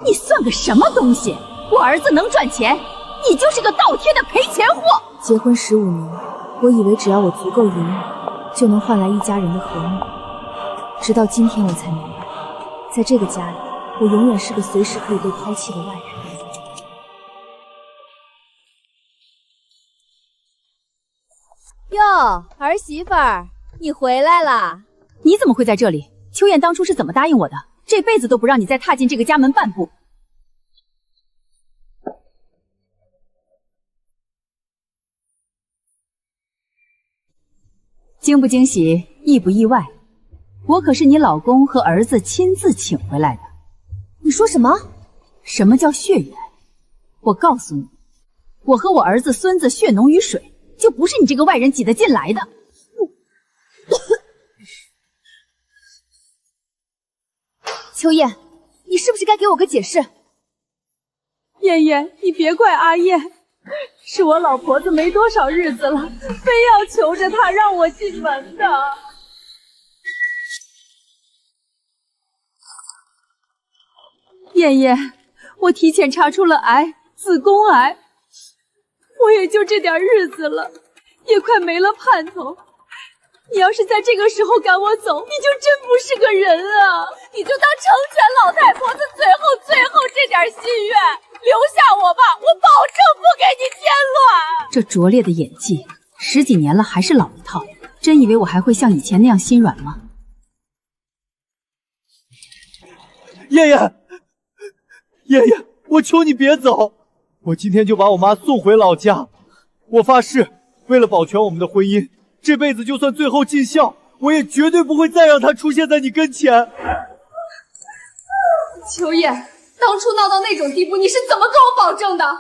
你算个什么东西？我儿子能赚钱，你就是个倒贴的赔钱货。结婚15年，我以为只要我足够隐忍，就能换来一家人的和睦。直到今天，我才明白，在这个家里，我永远是个随时可以被抛弃的外人。哟，儿媳妇儿，你回来啦？你怎么会在这里？秋燕当初是怎么答应我的？这辈子都不让你再踏进这个家门半步。惊不惊喜，意不意外？我可是你老公和儿子亲自请回来的。你说什么？什么叫血缘？我告诉你，我和我儿子孙子血浓于水，就不是你这个外人挤得进来的。秋燕，你是不是该给我个解释？燕燕，你别怪阿燕，是我老婆子没多少日子了，非要求着她让我进门的。燕燕，我提前查出了癌，子宫癌，我也就这点日子了，也快没了盼头。你要是在这个时候赶我走，你就真不是个人啊！你就当成全老太婆子最后这点心愿，留下我吧，我保证不给你添乱。这拙劣的演技，10几年了还是老一套，真以为我还会像以前那样心软吗？燕燕，燕燕，我求你别走，我今天就把我妈送回老家。我发誓，为了保全我们的婚姻，这辈子就算最后尽孝，我也绝对不会再让她出现在你跟前。秋燕，当初闹到那种地步，你是怎么跟我保证的？不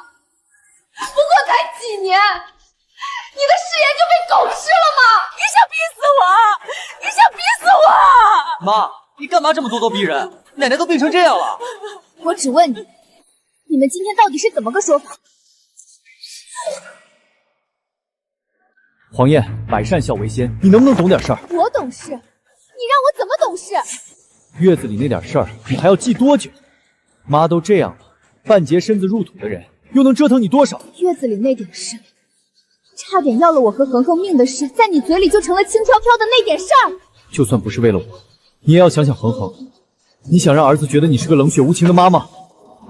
过才几年，你的誓言就被狗吃了吗？你想逼死我！你想逼死我！妈，你干嘛这么咄咄逼人？奶奶都病成这样了。我只问你，你们今天到底是怎么个说法？黄燕，百善孝为先，你能不能懂点事儿？我懂事，你让我怎么懂事？月子里那点事儿，你还要记多久？妈都这样了，半截身子入土的人，又能折腾你多少？月子里那点事，差点要了我和恒恒命的事，在你嘴里就成了轻飘飘的那点事儿。就算不是为了我，你也要想想恒恒。你想让儿子觉得你是个冷血无情的妈妈？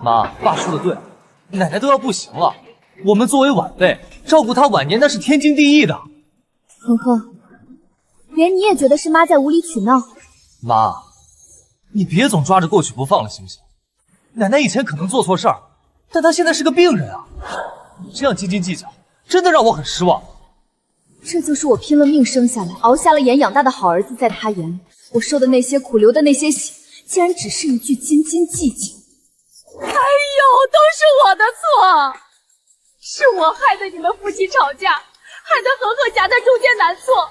妈，爸说的对，奶奶都要不行了，我们作为晚辈，照顾她晚年那是天经地义的。恒恒，连你也觉得是妈在无理取闹？妈，你别总抓着过去不放了，行不行？奶奶以前可能做错事儿，但她现在是个病人啊，你这样斤斤计较，真的让我很失望。这就是我拼了命生下来、熬瞎了眼养大的好儿子，在他眼里，我受的那些苦、流的那些血，竟然只是一句斤斤计较。哎呦，都是我的错，是我害得你们夫妻吵架，害得恒恒夹在中间难做。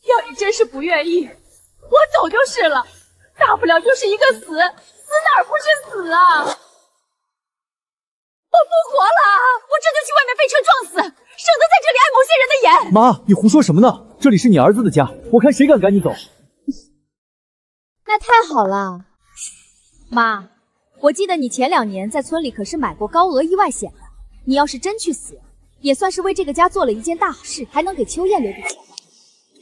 要你真是不愿意，我走就是了，大不了就是一个死，死哪儿不是死啊！我不活了，我这就去外面被车撞死，省得在这里碍某些人的眼。妈，你胡说什么呢？这里是你儿子的家，我看谁敢赶你走。那太好了，妈，我记得你前2年在村里可是买过高额意外险的，你要是真去死，也算是为这个家做了一件大好事，还能给秋燕留笔钱。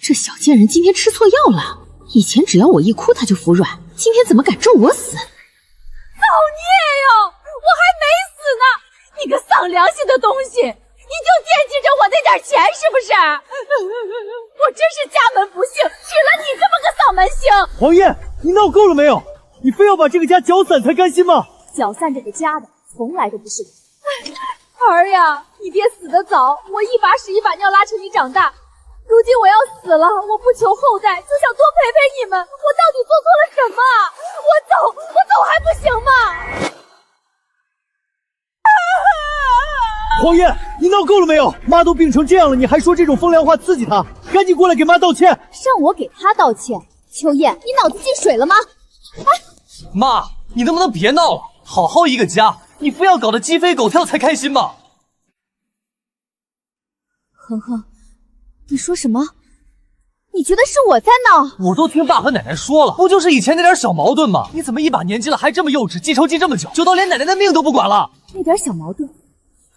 这小贱人今天吃错药了，以前只要我一哭他就服软，今天怎么敢咒我死？造孽哟！我还没死呢！你个丧良心的东西，你就惦记着我那点钱是不是？我真是家门不幸，娶了你这么个丧门星！黄燕，你闹够了没有？你非要把这个家搅散才甘心吗？搅散这个家的从来都不是我。儿呀，你爹死得早，我一把屎一把尿拉扯你长大。如今我要死了，我不求后代，就想多陪陪你们。我到底做错了什么？我走还不行吗？黄燕，你闹够了没有？妈都病成这样了，你还说这种风凉话刺激她？赶紧过来给妈道歉！让我给她道歉？秋燕，你脑子进水了吗？妈，你能不能别闹了？好好一个家，你非要搞得鸡飞狗跳才开心吗？恒恒，你说什么？你觉得是我在闹？我都听爸和奶奶说了，不就是以前那点小矛盾吗？你怎么一把年纪了还这么幼稚，记仇记这么久，久到连奶奶的命都不管了？那点小矛盾，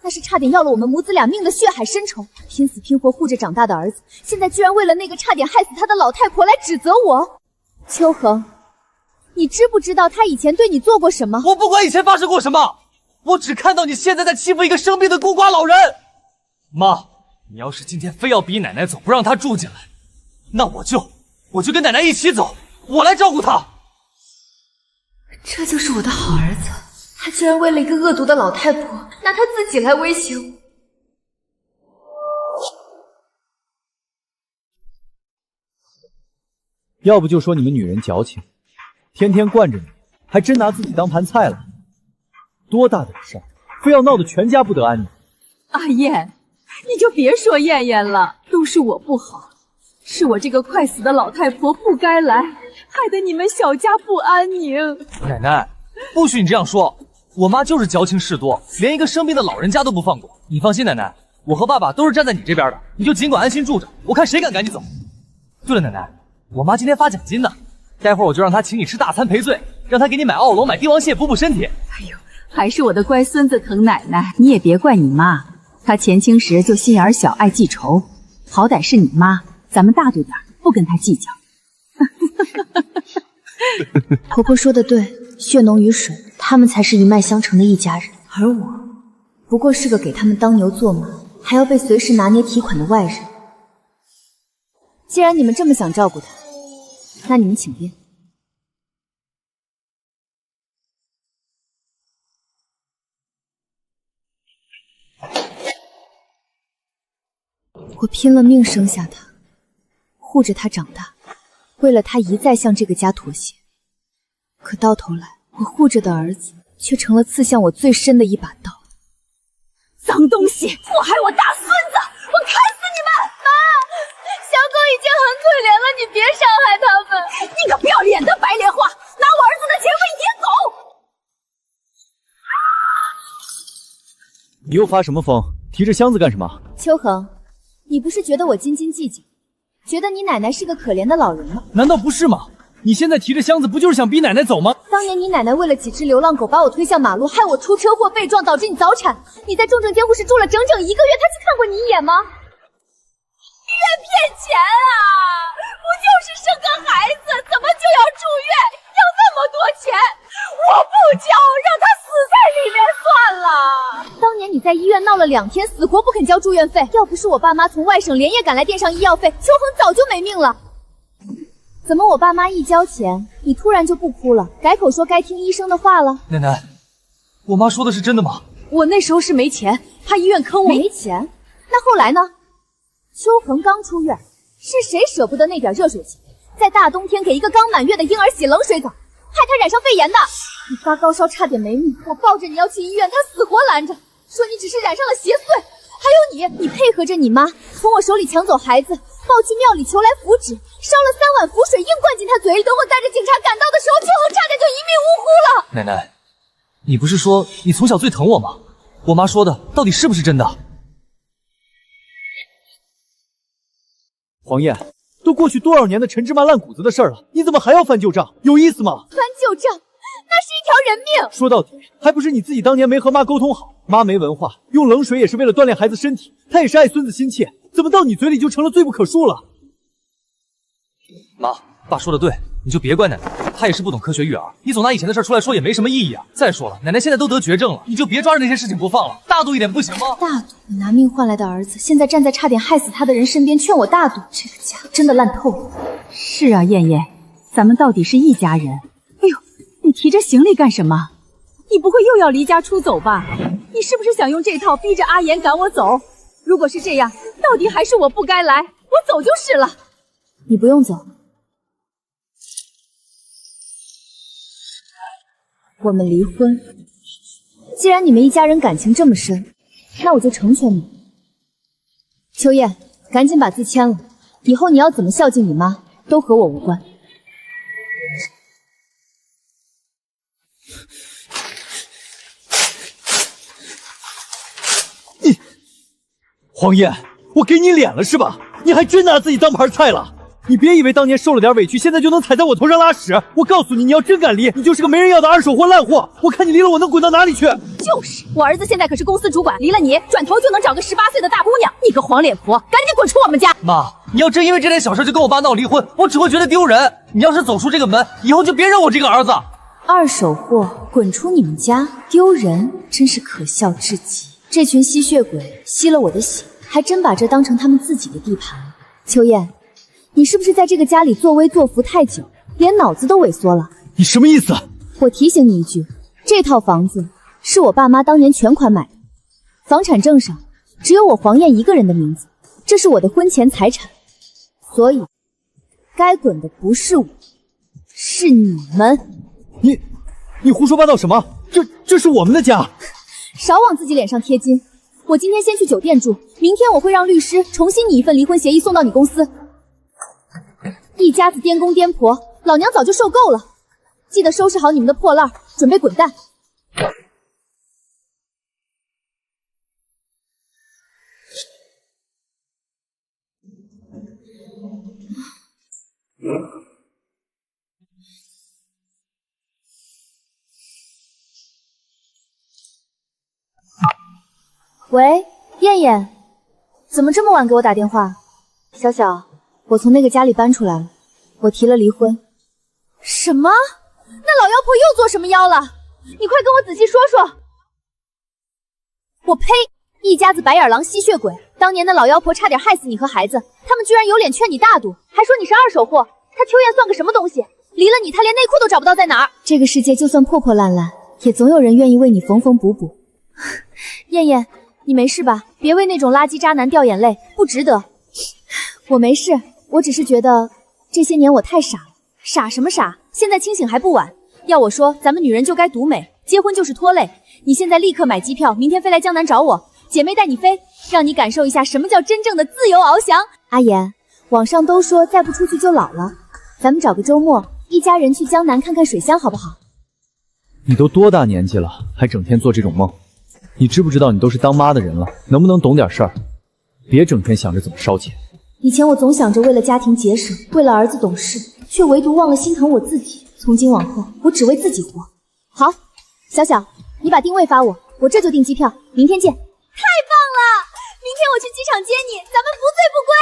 那是差点要了我们母子俩命的血海深仇，拼死拼活护着长大的儿子，现在居然为了那个差点害死他的老太婆来指责我。秋恒，你知不知道他以前对你做过什么？我不管以前发生过什么，我只看到你现在在欺负一个生病的孤寡老人。妈，你要是今天非要逼奶奶走，不让她住进来，那我就跟奶奶一起走，我来照顾她。这就是我的好儿子，他居然为了一个恶毒的老太婆，拿他自己来威胁我。要不就说你们女人矫情，天天惯着你，还真拿自己当盘菜了。多大点事儿，非要闹得全家不得安宁。阿燕，你就别说燕燕了，都是我不好，是我这个快死的老太婆不该来，害得你们小家不安宁。奶奶，不许你这样说，我妈就是矫情事多，连一个生病的老人家都不放过。你放心，奶奶，我和爸爸都是站在你这边的，你就尽管安心住着，我看谁敢赶你走。对了，奶奶，我妈今天发奖金呢，待会儿我就让她请你吃大餐赔罪，让她给你买奥龙、买帝王蟹补补身体。哎呦，还是我的乖孙子疼奶奶，你也别怪你妈，她前清时就心眼小，爱记仇，好歹是你妈，咱们大度点，不跟她计较。婆婆说的对，血浓于水，他们才是一脉相承的一家人，而我不过是个给他们当牛做马，还要被随时拿捏提款的外人。既然你们这么想照顾他，那你们请便。我拼了命生下他，护着他长大，为了他一再向这个家妥协，可到头来，我护着的儿子却成了刺向我最深的一把刀。脏东西，祸害我大孙子，我砍死你们！妈，小狗已经很可怜了，你别伤害它们。你个不要脸的白莲花，拿我儿子的钱喂野狗！你又发什么疯？提着箱子干什么？秋恒，你不是觉得我斤斤计较，觉得你奶奶是个可怜的老人吗？难道不是吗？你现在提着箱子，不就是想逼奶奶走吗？当年你奶奶为了几只流浪狗把我推向马路，害我出车祸被撞，导致你早产。你在重症监护室住了整整1个月，她去看过你一眼吗？医院骗钱啊！不就是生个孩子，怎么就要住院？要那么多钱？我不交，让他死在里面算了。当年你在医院闹了2天，死活不肯交住院费，要不是我爸妈从外省连夜赶来垫上医药费，秋恒早就没命了。怎么我爸妈一交钱，你突然就不哭了，改口说该听医生的话了？奶奶，我妈说的是真的吗？我那时候是没钱，怕医院坑我。没钱？那后来呢？秋恒刚出院，是谁舍不得那点热水钱，在大冬天给一个刚满月的婴儿洗冷水澡，害他染上肺炎的？你发高烧差点没命，我抱着你要去医院，他死活拦着，说你只是染上了邪祟。还有你配合着你妈从我手里抢走孩子，抱去庙里求来符纸，烧了3碗符水硬灌进他嘴里。等我带着警察赶到的时候，秋恒差点就一命呜呼了。奶奶，你不是说你从小最疼我吗？我妈说的到底是不是真的？黄燕，都过去多少年的陈芝麻烂谷子的事儿了，你怎么还要翻旧账？有意思吗？翻旧账，那是一条人命。说到底，还不是你自己当年没和妈沟通好。妈没文化，用冷水也是为了锻炼孩子身体，她也是爱孙子心切，怎么到你嘴里就成了罪不可恕了？妈，爸说的对，你就别怪奶奶，她也是不懂科学育儿，你总拿以前的事出来说也没什么意义啊。再说了，奶奶现在都得绝症了，你就别抓着那些事情不放了，大度一点不行吗？大度？我拿命换来的儿子，现在站在差点害死他的人身边劝我大度，这个家真的烂透了。是啊，燕燕，咱们到底是一家人。哎呦，你提着行李干什么？你不会又要离家出走吧？你是不是想用这套逼着阿言赶我走？如果是这样，到底还是我不该来，我走就是了。你不用走，我们离婚。既然你们一家人感情这么深，那我就成全你。秋燕，赶紧把字签了，以后你要怎么孝敬你妈，都和我无关。黄燕，我给你脸了是吧？你还真拿自己当盘菜了？你别以为当年受了点委屈，现在就能踩在我头上拉屎。我告诉你，你要真敢离，你就是个没人要的二手货烂货。我看你离了我能滚到哪里去？就是，我儿子现在可是公司主管，离了你，转头就能找个18岁的大姑娘。你个黄脸婆，赶紧滚出我们家！妈，你要真因为这点小事就跟我爸闹离婚，我只会觉得丢人。你要是走出这个门，以后就别认我这个儿子。二手货滚出你们家，丢人，真是可笑至极。这群吸血鬼吸了我的血，还真把这当成他们自己的地盘。秋燕，你是不是在这个家里作威作福太久，连脑子都萎缩了？你什么意思？我提醒你一句，这套房子是我爸妈当年全款买的，房产证上只有我黄燕一个人的名字，这是我的婚前财产，所以该滚的不是我，是你们。你胡说八道什么？这是我们的家。少往自己脸上贴金。我今天先去酒店住，明天我会让律师重新拟一份离婚协议送到你公司。一家子颠公颠婆，老娘早就受够了。记得收拾好你们的破烂，准备滚蛋。喂，燕燕，怎么这么晚给我打电话？小小，我从那个家里搬出来了，我提了离婚。什么？那老妖婆又做什么妖了？你快跟我仔细说说。我呸！一家子白眼狼吸血鬼，当年的老妖婆差点害死你和孩子，他们居然有脸劝你大度，还说你是二手货。他秋燕算个什么东西？离了你，他连内裤都找不到在哪儿。这个世界就算破破烂烂，也总有人愿意为你缝缝补补。燕燕，你没事吧？别为那种垃圾渣男掉眼泪，不值得。我没事，我只是觉得这些年我太傻了。傻什么傻？现在清醒还不晚。要我说，咱们女人就该独美，结婚就是拖累。你现在立刻买机票，明天飞来江南找我，姐妹带你飞，让你感受一下什么叫真正的自由翱翔。阿言，网上都说再不出去就老了，咱们找个周末，一家人去江南看看水乡好不好？你都多大年纪了，还整天做这种梦？你知不知道你都是当妈的人了，能不能懂点事儿？别整天想着怎么烧钱。以前我总想着为了家庭节省，为了儿子懂事，却唯独忘了心疼我自己。从今往后，我只为自己活。好，小小，你把定位发我，我这就订机票，明天见。太棒了！明天我去机场接你，咱们不醉不归。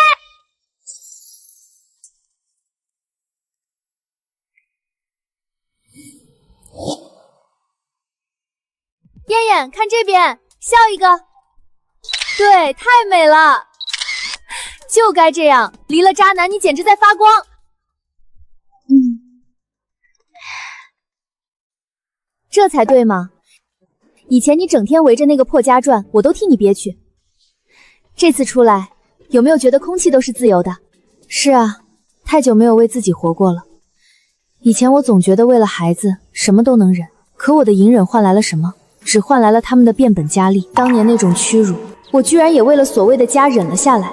燕燕，看这边，笑一个。对，太美了，就该这样。离了渣男，你简直在发光。这才对嘛！以前你整天围着那个破家转，我都替你憋屈。这次出来，有没有觉得空气都是自由的？是啊，太久没有为自己活过了。以前我总觉得为了孩子什么都能忍，可我的隐忍换来了什么？只换来了他们的变本加厉。当年那种屈辱，我居然也为了所谓的家忍了下来。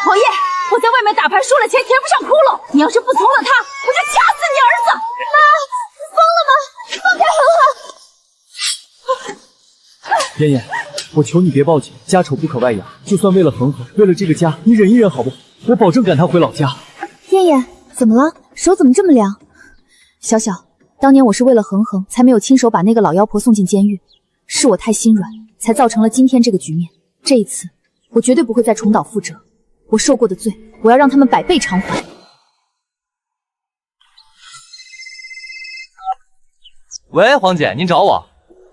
侯爷，我在外面打牌输了钱，填不上窟窿。你要是不从了他，我就掐死你儿子！妈，你疯了吗？放开恒恒！燕燕，我求你别报警，家丑不可外扬。就算为了恒恒，为了这个家，你忍一忍好不好？我保证赶他回老家。燕燕，怎么了？手怎么这么凉？小小，当年我是为了恒恒，才没有亲手把那个老妖婆送进监狱，是我太心软，才造成了今天这个局面。这一次，我绝对不会再重蹈覆辙。我受过的罪，我要让他们百倍偿还。喂，黄姐，您找我？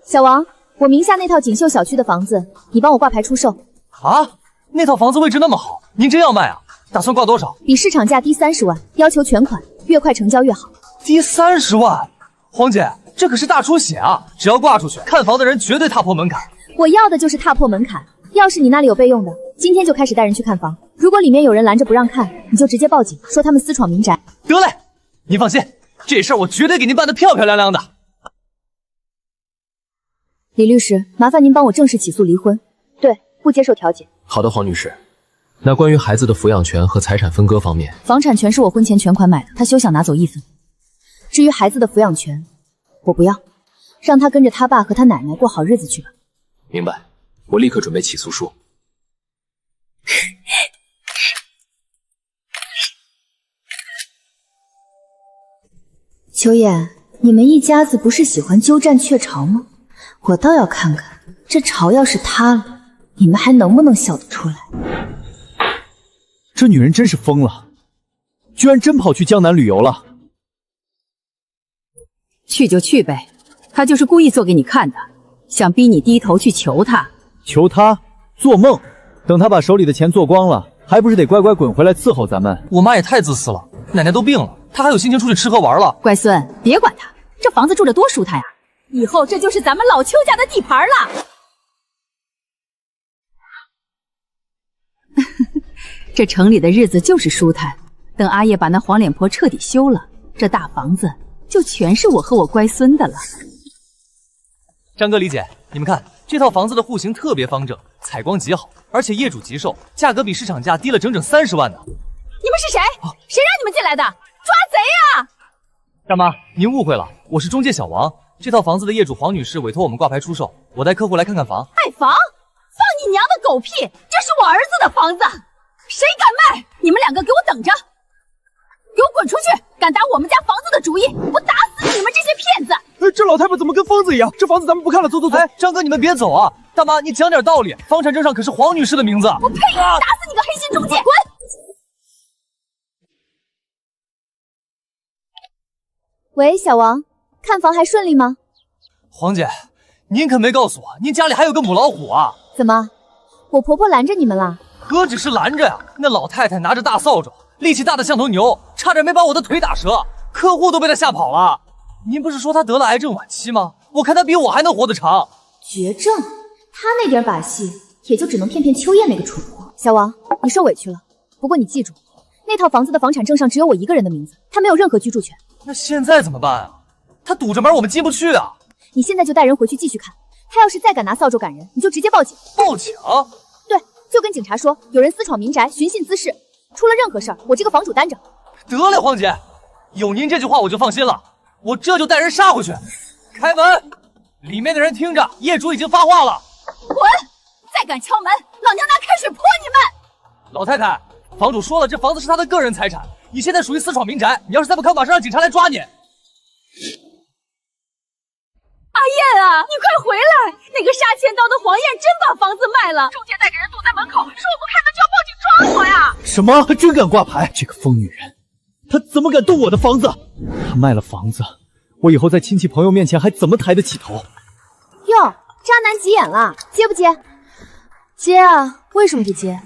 小王，我名下那套锦绣小区的房子，你帮我挂牌出售。啊？那套房子位置那么好，您真要卖啊？打算挂多少？比市场价低30万，要求全款，越快成交越好。低30万？黄姐，这可是大出血啊！只要挂出去，看房的人绝对踏破门槛。我要的就是踏破门槛。要是你那里有备用的，今天就开始带人去看房。如果里面有人拦着不让看，你就直接报警，说他们私闯民宅。得嘞，您放心，这事儿我绝对给您办得漂漂亮亮的。李律师，麻烦您帮我正式起诉离婚。对，不接受调解。好的，黄律师。那关于孩子的抚养权和财产分割方面，房产权是我婚前全款买的，他休想拿走1分。至于孩子的抚养权，我不要，让他跟着他爸和他奶奶过好日子去吧。明白，我立刻准备起诉书。秋叶，你们一家子不是喜欢鸠占鹊巢吗？我倒要看看，这巢要是塌了，你们还能不能笑得出来？这女人真是疯了，居然真跑去江南旅游了。去就去呗，他就是故意做给你看的，想逼你低头去求他。求他？做梦！等他把手里的钱做光了，还不是得乖乖滚回来伺候咱们？我妈也太自私了，奶奶都病了，她还有心情出去吃喝玩了？乖孙，别管他，这房子住着多舒坦呀！以后这就是咱们老邱家的地盘了。这城里的日子就是舒坦，等阿叶把那黄脸婆彻底休了，这大房子就全是我和我乖孙的了。张哥、李姐，你们看，这套房子的户型特别方正，采光极好，而且业主急售，价格比市场价低了整整30万呢。你们是谁？谁让你们进来的？抓贼呀！大妈，您误会了，我是中介小王。这套房子的业主黄女士委托我们挂牌出售，我带客户来看看房。卖房？放你娘的狗屁！这是我儿子的房子，谁敢卖？你们两个给我等着！给我滚出去！敢打我们家房子的主意，我打死你们这些骗子！这老太婆怎么跟疯子一样？这房子咱们不看了，走走走！哎，张哥，你们别走啊！大妈，你讲点道理，房产证上可是黄女士的名字。我呸！打死你个黑心中介！滚！喂，小王，看房还顺利吗？黄姐，您可没告诉我，您家里还有个母老虎啊？怎么，我婆婆拦着你们了？何止是拦着呀，那老太太拿着大扫帚，力气大的像头牛，差点没把我的腿打折，客户都被她吓跑了。您不是说她得了癌症晚期吗？我看她比我还能活得长。绝症？她那点把戏，也就只能骗骗秋叶那个蠢货。小王，你受委屈了。不过你记住，那套房子的房产证上只有我一个人的名字，他没有任何居住权。那现在怎么办啊？他堵着门，我们进不去啊。你现在就带人回去继续看，他要是再敢拿扫帚赶人，你就直接报警。报警？对，就跟警察说有人私闯民宅，寻衅滋事，出了任何事儿，我这个房主担着。得了，黄姐，有您这句话我就放心了，我这就带人杀回去。开门！里面的人听着，业主已经发话了。滚！再敢敲门，老娘拿开水泼你们！老太太，房主说了，这房子是他的个人财产，你现在属于私闯民宅，你要是再不看，马上让警察来抓你。阿燕啊，你快回来！那个杀千刀的黄燕真把房子卖了，中介带着人堵在门口，说我不开门就要报警抓我呀！什么？还真敢挂牌？这个疯女人，她怎么敢动我的房子？她卖了房子，我以后在亲戚朋友面前还怎么抬得起头？哟，渣男急眼了，接不接？接啊！为什么不接？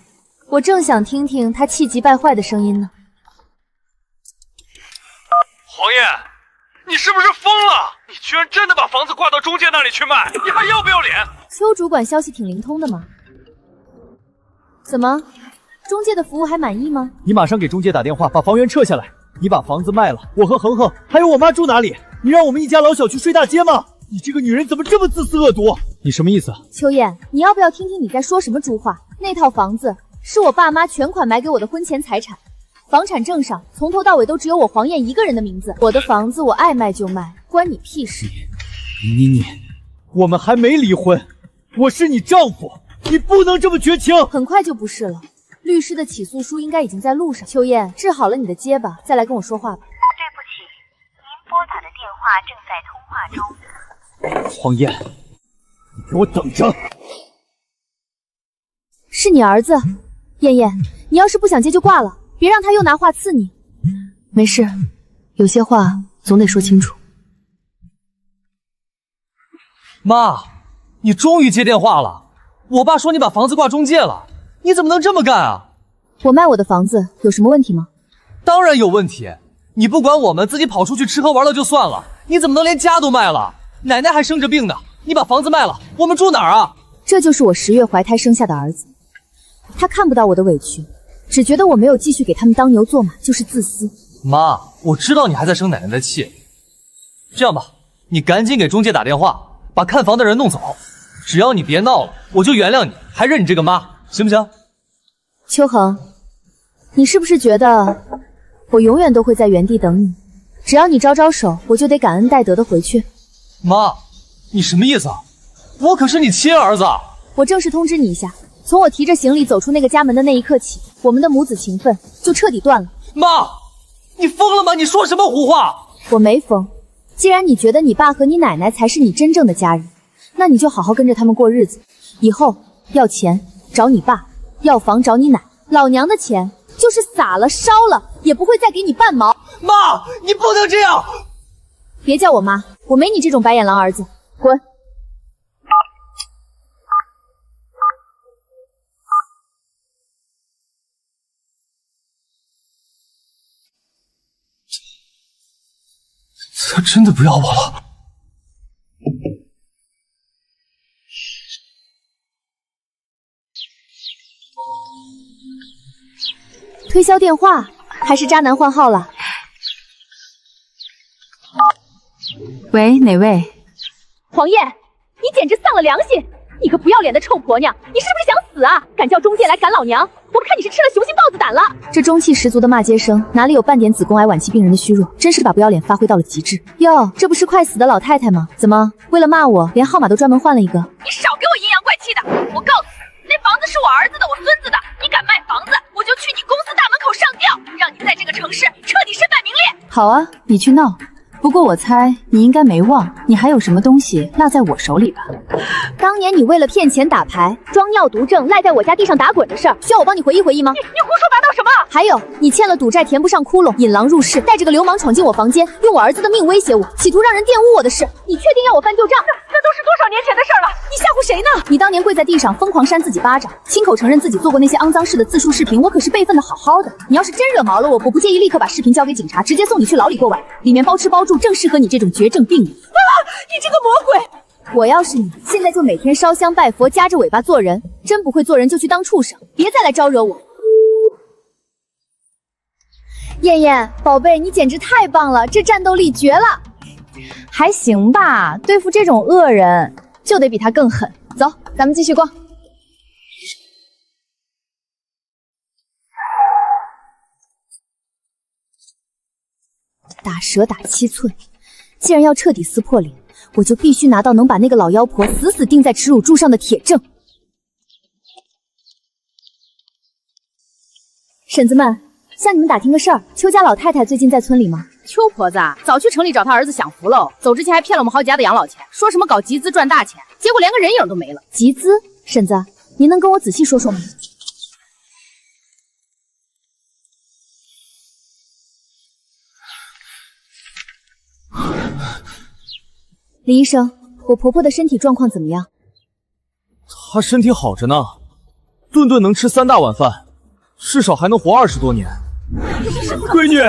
我正想听听他气急败坏的声音呢。黄燕，你是不是疯了？你居然真的把房子挂到中介那里去卖，你还要不要脸？邱主管消息挺灵通的嘛。怎么，中介的服务还满意吗？你马上给中介打电话，把房源撤下来。你把房子卖了，我和恒恒还有我妈住哪里？你让我们一家老小去睡大街吗？你这个女人怎么这么自私恶毒？你什么意思？秋燕，你要不要听听你在说什么猪话？那套房子是我爸妈全款买给我的婚前财产，房产证上从头到尾都只有我黄燕一个人的名字。我的房子我爱卖就卖，关你屁事！你，我们还没离婚，我是你丈夫，你不能这么绝情。很快就不是了，律师的起诉书应该已经在路上。秋燕，治好了你的结巴，再来跟我说话吧。对不起，您拨打的电话正在通话中。黄燕，你给我等着！是你儿子，燕燕，你要是不想接就挂了，别让他又拿话刺你。没事，有些话总得说清楚。妈，你终于接电话了。我爸说你把房子挂中介了，你怎么能这么干啊？我卖我的房子有什么问题吗？当然有问题，你不管我们，自己跑出去吃喝玩乐就算了，你怎么能连家都卖了？奶奶还生着病呢，你把房子卖了，我们住哪儿啊？这就是我10月怀胎生下的儿子，他看不到我的委屈，只觉得我没有继续给他们当牛做马就是自私。妈，我知道你还在生奶奶的气，这样吧，你赶紧给中介打电话，把看房的人弄走，只要你别闹了，我就原谅你，还认你这个妈，行不行？秋恒，你是不是觉得我永远都会在原地等你？只要你招招手，我就得感恩戴德的回去。妈，你什么意思啊？我可是你亲儿子。我正式通知你一下，从我提着行李走出那个家门的那一刻起，我们的母子情分就彻底断了。妈，你疯了吗？你说什么胡话？我没疯。既然你觉得你爸和你奶奶才是你真正的家人，那你就好好跟着他们过日子。以后要钱找你爸，要房找你奶，老娘的钱就是撒了烧了也不会再给你半毛。妈，你不能这样！别叫我妈，我没你这种白眼狼儿子，滚！他真的不要我了。推销电话还是渣男换号了？喂，哪位？黄燕，你简直丧了良心！你个不要脸的臭婆娘，你是不是想死啊？敢叫中介来赶老娘，我看你是吃了雄心豹子胆了！这中气十足的骂街声，哪里有半点子宫癌晚期病人的虚弱？真是把不要脸发挥到了极致。哟，这不是快死的老太太吗？怎么为了骂我，连号码都专门换了一个？你少给我阴阳怪气的！我告诉你，那房子是我儿子的，我孙子的，你敢卖房子，我就去你公司大门口上吊，让你在这个城市彻底身败名裂！好啊，你去闹。不过我猜你应该没忘，你还有什么东西落在我手里吧？当年你为了骗钱打牌，装尿毒症赖在我家地上打滚的事儿，需要我帮你回忆回忆吗？你胡说八道什么？还有，你欠了赌债填不上窟窿，引狼入室，带着个流氓闯进我房间，用我儿子的命威胁我，企图让人玷污我的事，你确定要我翻旧账？那都是多少年前的事了，你吓唬谁呢？你当年跪在地上疯狂扇自己巴掌，亲口承认自己做过那些肮脏事的自述视频，我可是备份的好好的。你要是真惹毛了我，我不介意立刻把视频交给警察，直接送你去牢里过晚，里面包吃包住，正适合你这种绝症病人。你这个魔鬼！我要是你，现在就每天烧香拜佛，夹着尾巴做人。真不会做人就去当畜生，别再来招惹我。燕燕，宝贝，你简直太棒了，这战斗力绝了。还行吧，对付这种恶人就得比他更狠。走，咱们继续逛。打蛇打7寸，既然要彻底撕破脸，我就必须拿到能把那个老妖婆死死钉在耻辱柱上的铁证。婶子们，向你们打听个事儿，邱家老太太最近在村里吗？邱婆子早去城里找她儿子享福喽，走之前还骗了我们好几家的养老钱，说什么搞集资赚大钱，结果连个人影都没了。集资？婶子，您能跟我仔细说说吗？李医生，我婆婆的身体状况怎么样？她身体好着呢，顿顿能吃3大碗饭，至少还能活20多年。闺女，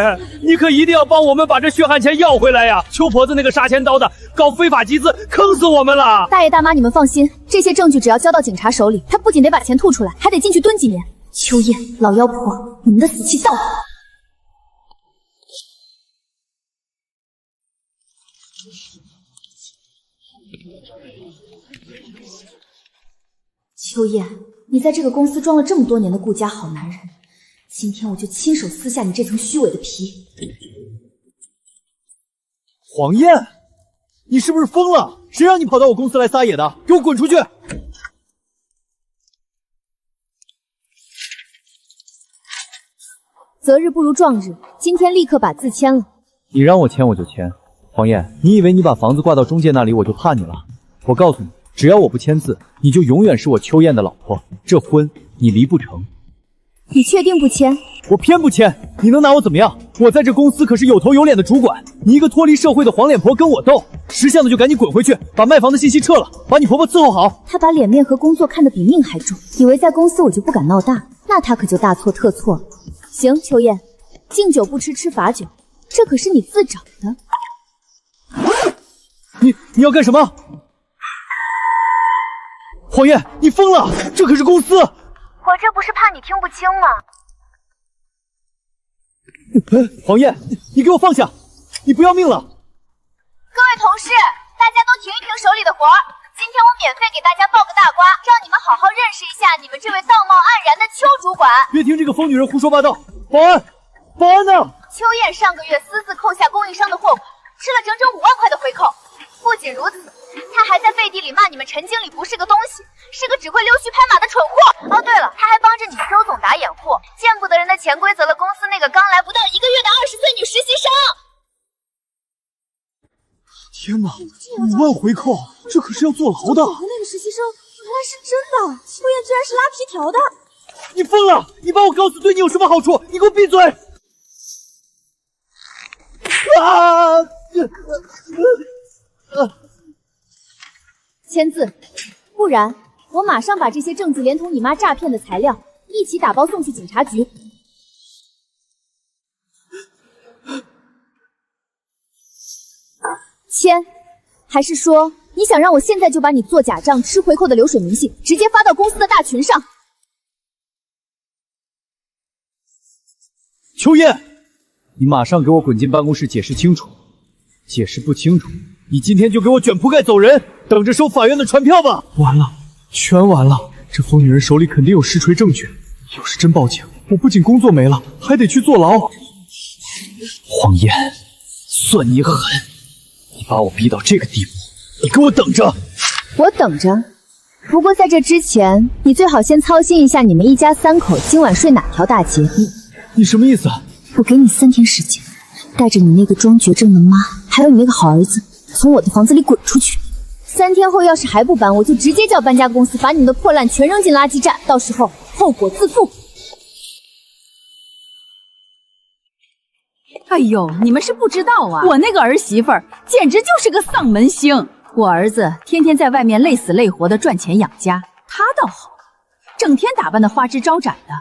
你可一定要帮我们把这血汗钱要回来呀！邱婆子那个杀千刀的搞非法集资，坑死我们了！大爷大妈，你们放心，这些证据只要交到警察手里，他不仅得把钱吐出来，还得进去蹲几年。秋叶，老妖婆，你们的死期到了！秋叶，你在这个公司装了这么多年的顾家好男人，今天我就亲手撕下你这层虚伪的皮。黄燕，你是不是疯了？谁让你跑到我公司来撒野的？给我滚出去！择日不如撞日，今天立刻把字签了。你让我签我就签。黄燕，你以为你把房子挂到中介那里我就怕你了？我告诉你，只要我不签字，你就永远是我秋燕的老婆，这婚你离不成。你确定不签？我偏不签，你能拿我怎么样？我在这公司可是有头有脸的主管，你一个脱离社会的黄脸婆跟我斗，识相的就赶紧滚回去，把卖房的信息撤了，把你婆婆伺候好。她把脸面和工作看得比命还重，以为在公司我就不敢闹大，那她可就大错特错了。行，秋燕，敬酒不吃吃罚酒，这可是你自找的。你要干什么？黄燕，你疯了！这可是公司。我这不是怕你听不清吗？黄燕，你给我放下！你不要命了！各位同事，大家都停一停手里的活儿。今天我免费给大家爆个大瓜，让你们好好认识一下你们这位道貌岸然的邱主管。别听这个疯女人胡说八道！保安，保安呢？邱燕上个月私自扣下供应商的货款，吃了整整5万块的回扣。不仅如此，他还在背地里骂你们陈经理不是个东西，是个只会溜须拍马的蠢货。哦，对了，他还帮着你们周总打掩护，见不得人的潜规则了公司那个刚来不到1个月的20岁女实习生。天哪，5万回扣，这可是要坐牢的！我那个实习生原来是真的，抽烟居然是拉皮条的！你疯了！你把我告死对你有什么好处？你给我闭嘴！啊！签字，不然我马上把这些证据连同你妈诈骗的材料一起打包送去警察局。签，还是说你想让我现在就把你做假账、吃回扣的流水明细直接发到公司的大群上？秋叶，你马上给我滚进办公室解释清楚！解释不清楚，你今天就给我卷铺盖走人，等着收法院的传票吧！完了，全完了！这疯女人手里肯定有实锤证据，要是真报警，我不仅工作没了，还得去坐牢。黄燕，算你狠！你把我逼到这个地步，你给我等着！我等着。不过在这之前，你最好先操心一下你们一家3口今晚睡哪条大街。你什么意思？我给你3天时间，带着你那个装绝症的妈，还有你那个好儿子，从我的房子里滚出去。3天后要是还不搬，我就直接叫搬家公司把你们的破烂全扔进垃圾站，到时候后果自负。哎呦，你们是不知道啊，我那个儿媳妇儿简直就是个丧门星。我儿子天天在外面累死累活的赚钱养家，他倒好，整天打扮的花枝招展的，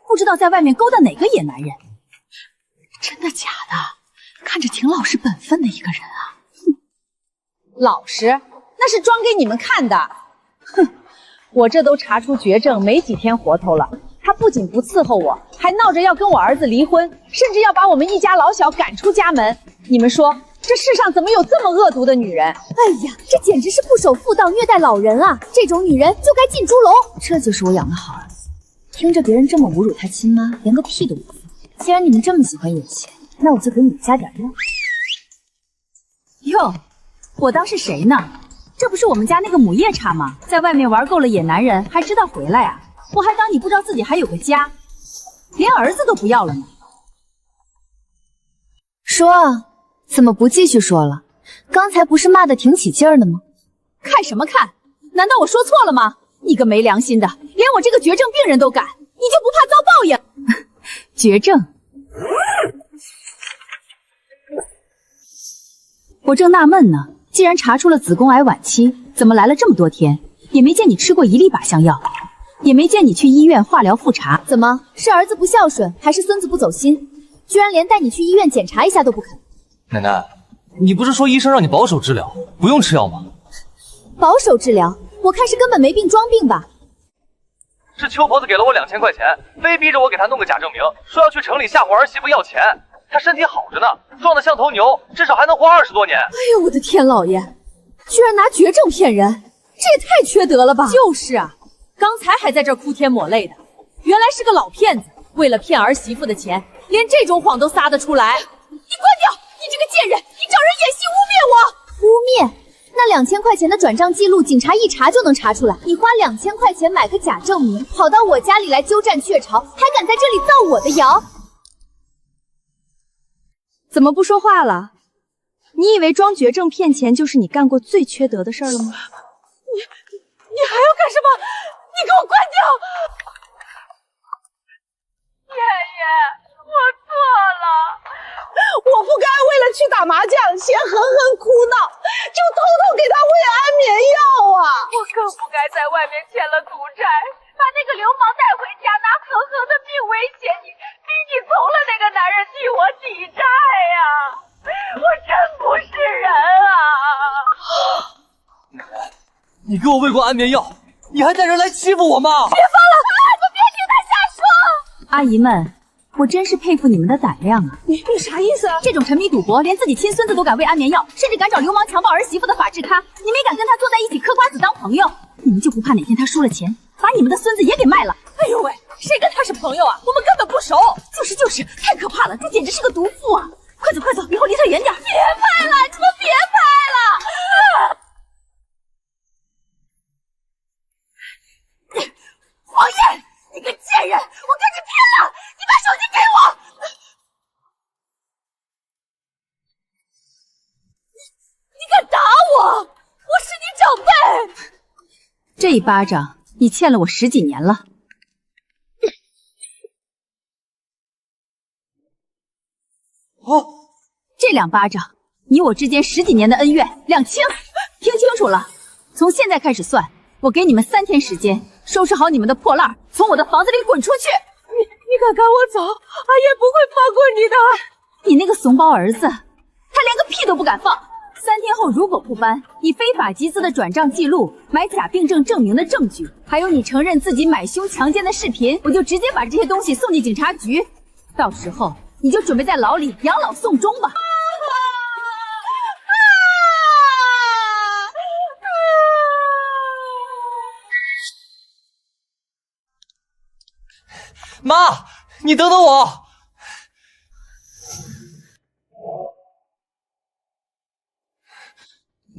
不知道在外面勾搭哪个野男人。真的假的？看着挺老实本分的一个人啊。老实，那是装给你们看的。哼，我这都查出绝症，没几天活头了。他不仅不伺候我，还闹着要跟我儿子离婚，甚至要把我们一家老小赶出家门。你们说，这世上怎么有这么恶毒的女人？哎呀，这简直是不守妇道、虐待老人啊！这种女人就该进猪笼。这就是我养的好儿子。听着别人这么侮辱他亲妈，连个屁都不服。既然你们这么喜欢眼前，那我就给你们加点料。哟，我当是谁呢？这不是我们家那个母夜叉吗？在外面玩够了野男人，还知道回来啊？我还当你不知道自己还有个家，连儿子都不要了呢。说啊，怎么不继续说了？刚才不是骂得挺起劲儿的吗？看什么看？难道我说错了吗？你个没良心的，连我这个绝症病人都敢，你就不怕遭报应？绝症？我正纳闷呢，既然查出了子宫癌晚期，怎么来了这么多天，也没见你吃过1粒靶向药，也没见你去医院化疗复查？怎么是儿子不孝顺，还是孙子不走心？居然连带你去医院检查一下都不肯。奶奶，你不是说医生让你保守治疗，不用吃药吗？保守治疗？我看是根本没病装病吧。是邱婆子给了我2000块钱，非逼着我给她弄个假证明，说要去城里吓唬儿媳妇要钱。她身体好着呢，壮得像头牛，至少还能活20多年。哎呦我的天老爷，居然拿绝症骗人，这也太缺德了吧！就是啊，刚才还在这儿哭天抹泪的，原来是个老骗子，为了骗儿媳妇的钱，连这种谎都撒得出来。你关掉！你这个贱人，你找人演戏污蔑我！污蔑？那2000块钱的转账记录，警察一查就能查出来。你花2000块钱买个假证明，跑到我家里来鸠占鹊巢，还敢在这里造我的谣？怎么不说话了？你以为装绝症骗钱就是你干过最缺德的事儿了吗？你还要干什么？你给我关掉！爷爷，我错了，我不该为了去打麻将先狠狠哭闹，就偷偷给他喂安眠药啊！我更不该在外面欠了赌债，把那个流氓带回家，拿呵呵的命威胁你，逼你从了那个男人替我抵债呀！我真不是人啊！奶奶，你给我喂过安眠药，你还带人来欺负我吗？别疯了，儿子，别听他瞎说！阿姨们，我真是佩服你们的胆量啊！你啥意思啊？这种沉迷赌博，连自己亲孙子都敢喂安眠药，甚至敢找流氓强暴儿媳妇的法制咖，你没敢跟他坐在一起嗑瓜子当朋友？你们就不怕哪天他输了钱，把你们的孙子也给卖了？哎呦喂，谁跟他是朋友啊？我们根本不熟。就是，太可怕了，这简直是个毒妇啊！快走，以后离他远点！别拍了，你们别拍了！黄燕，你个贱人，我跟你拼了！你把手机给我！你敢打这一巴掌你欠了我10几年了。哦，这2巴掌，你我之间10几年的恩怨两清。听清楚了，从现在开始算，我给你们3天时间，收拾好你们的破烂，从我的房子里滚出去。你敢赶我走，阿爷不会放过你的。你那个怂包儿子，他连个屁都不敢放。3天后如果不搬，你非法集资的转账记录、买假病证证明的证据，还有你承认自己买凶强奸的视频，我就直接把这些东西送进警察局。到时候你就准备在牢里养老送终吧。妈，你等等我。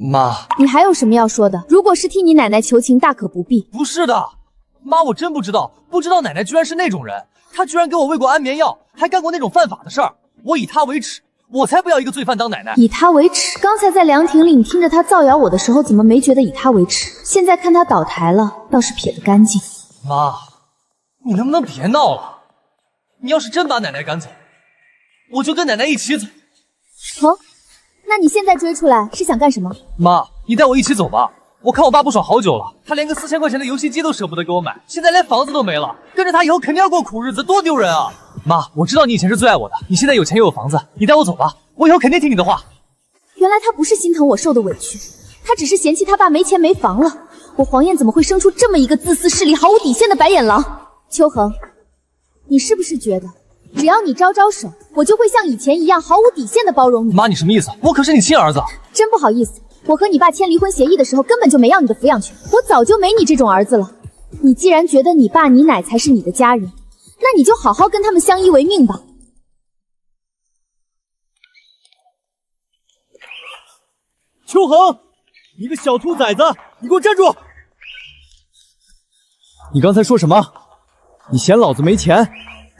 妈，你还有什么要说的？如果是替你奶奶求情，大可不必。不是的，妈，我真不知道奶奶居然是那种人，她居然给我喂过安眠药，还干过那种犯法的事儿，我以她为耻，我才不要一个罪犯当奶奶。以她为耻？刚才在凉亭里你听着她造谣我的时候，怎么没觉得以她为耻？现在看她倒台了，倒是撇得干净。妈，你能不能别闹了？你要是真把奶奶赶走，我就跟奶奶一起走。哦，那你现在追出来是想干什么？妈，你带我一起走吧。我看我爸不爽好久了，他连个4000块钱的游戏机都舍不得给我买，现在连房子都没了，跟着他以后肯定要过苦日子，多丢人啊！妈，我知道你以前是最爱我的，你现在有钱又有房子，你带我走吧，我以后肯定听你的话。原来他不是心疼我受的委屈，他只是嫌弃他爸没钱没房了。我黄燕怎么会生出这么一个自私势利、毫无底线的白眼狼？秋恒，你是不是觉得只要你招招手，我就会像以前一样毫无底线的包容你？妈，你什么意思？我可是你亲儿子。真不好意思，我和你爸签离婚协议的时候根本就没要你的抚养权，我早就没你这种儿子了。你既然觉得你爸你奶才是你的家人，那你就好好跟他们相依为命吧。秋恒，你个小兔崽子，你给我站住！你刚才说什么？你嫌老子没钱，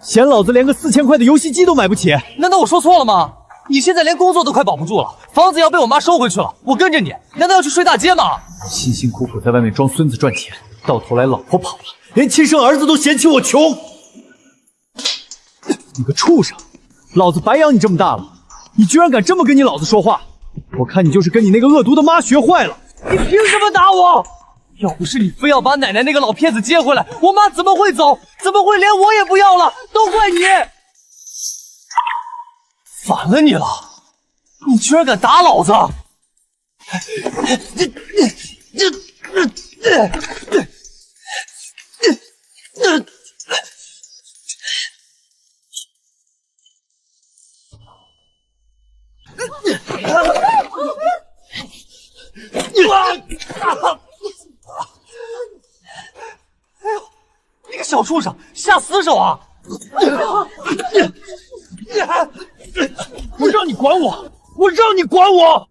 嫌老子连个4000块的游戏机都买不起？难道我说错了吗？你现在连工作都快保不住了，房子要被我妈收回去了，我跟着你，难道要去睡大街吗？辛辛苦苦在外面装孙子赚钱，到头来老婆跑了，连亲生儿子都嫌弃我穷。你个畜生，老子白养你这么大了，你居然敢这么跟你老子说话！我看你就是跟你那个恶毒的妈学坏了。你凭什么打我？要不是你非要把奶奶那个老骗子接回来，我妈怎么会走？怎么会连我也不要了？都怪你！反了你了！你居然敢打老子！哎呦，你个小畜生，下死手啊！我让你管我！我让你管我！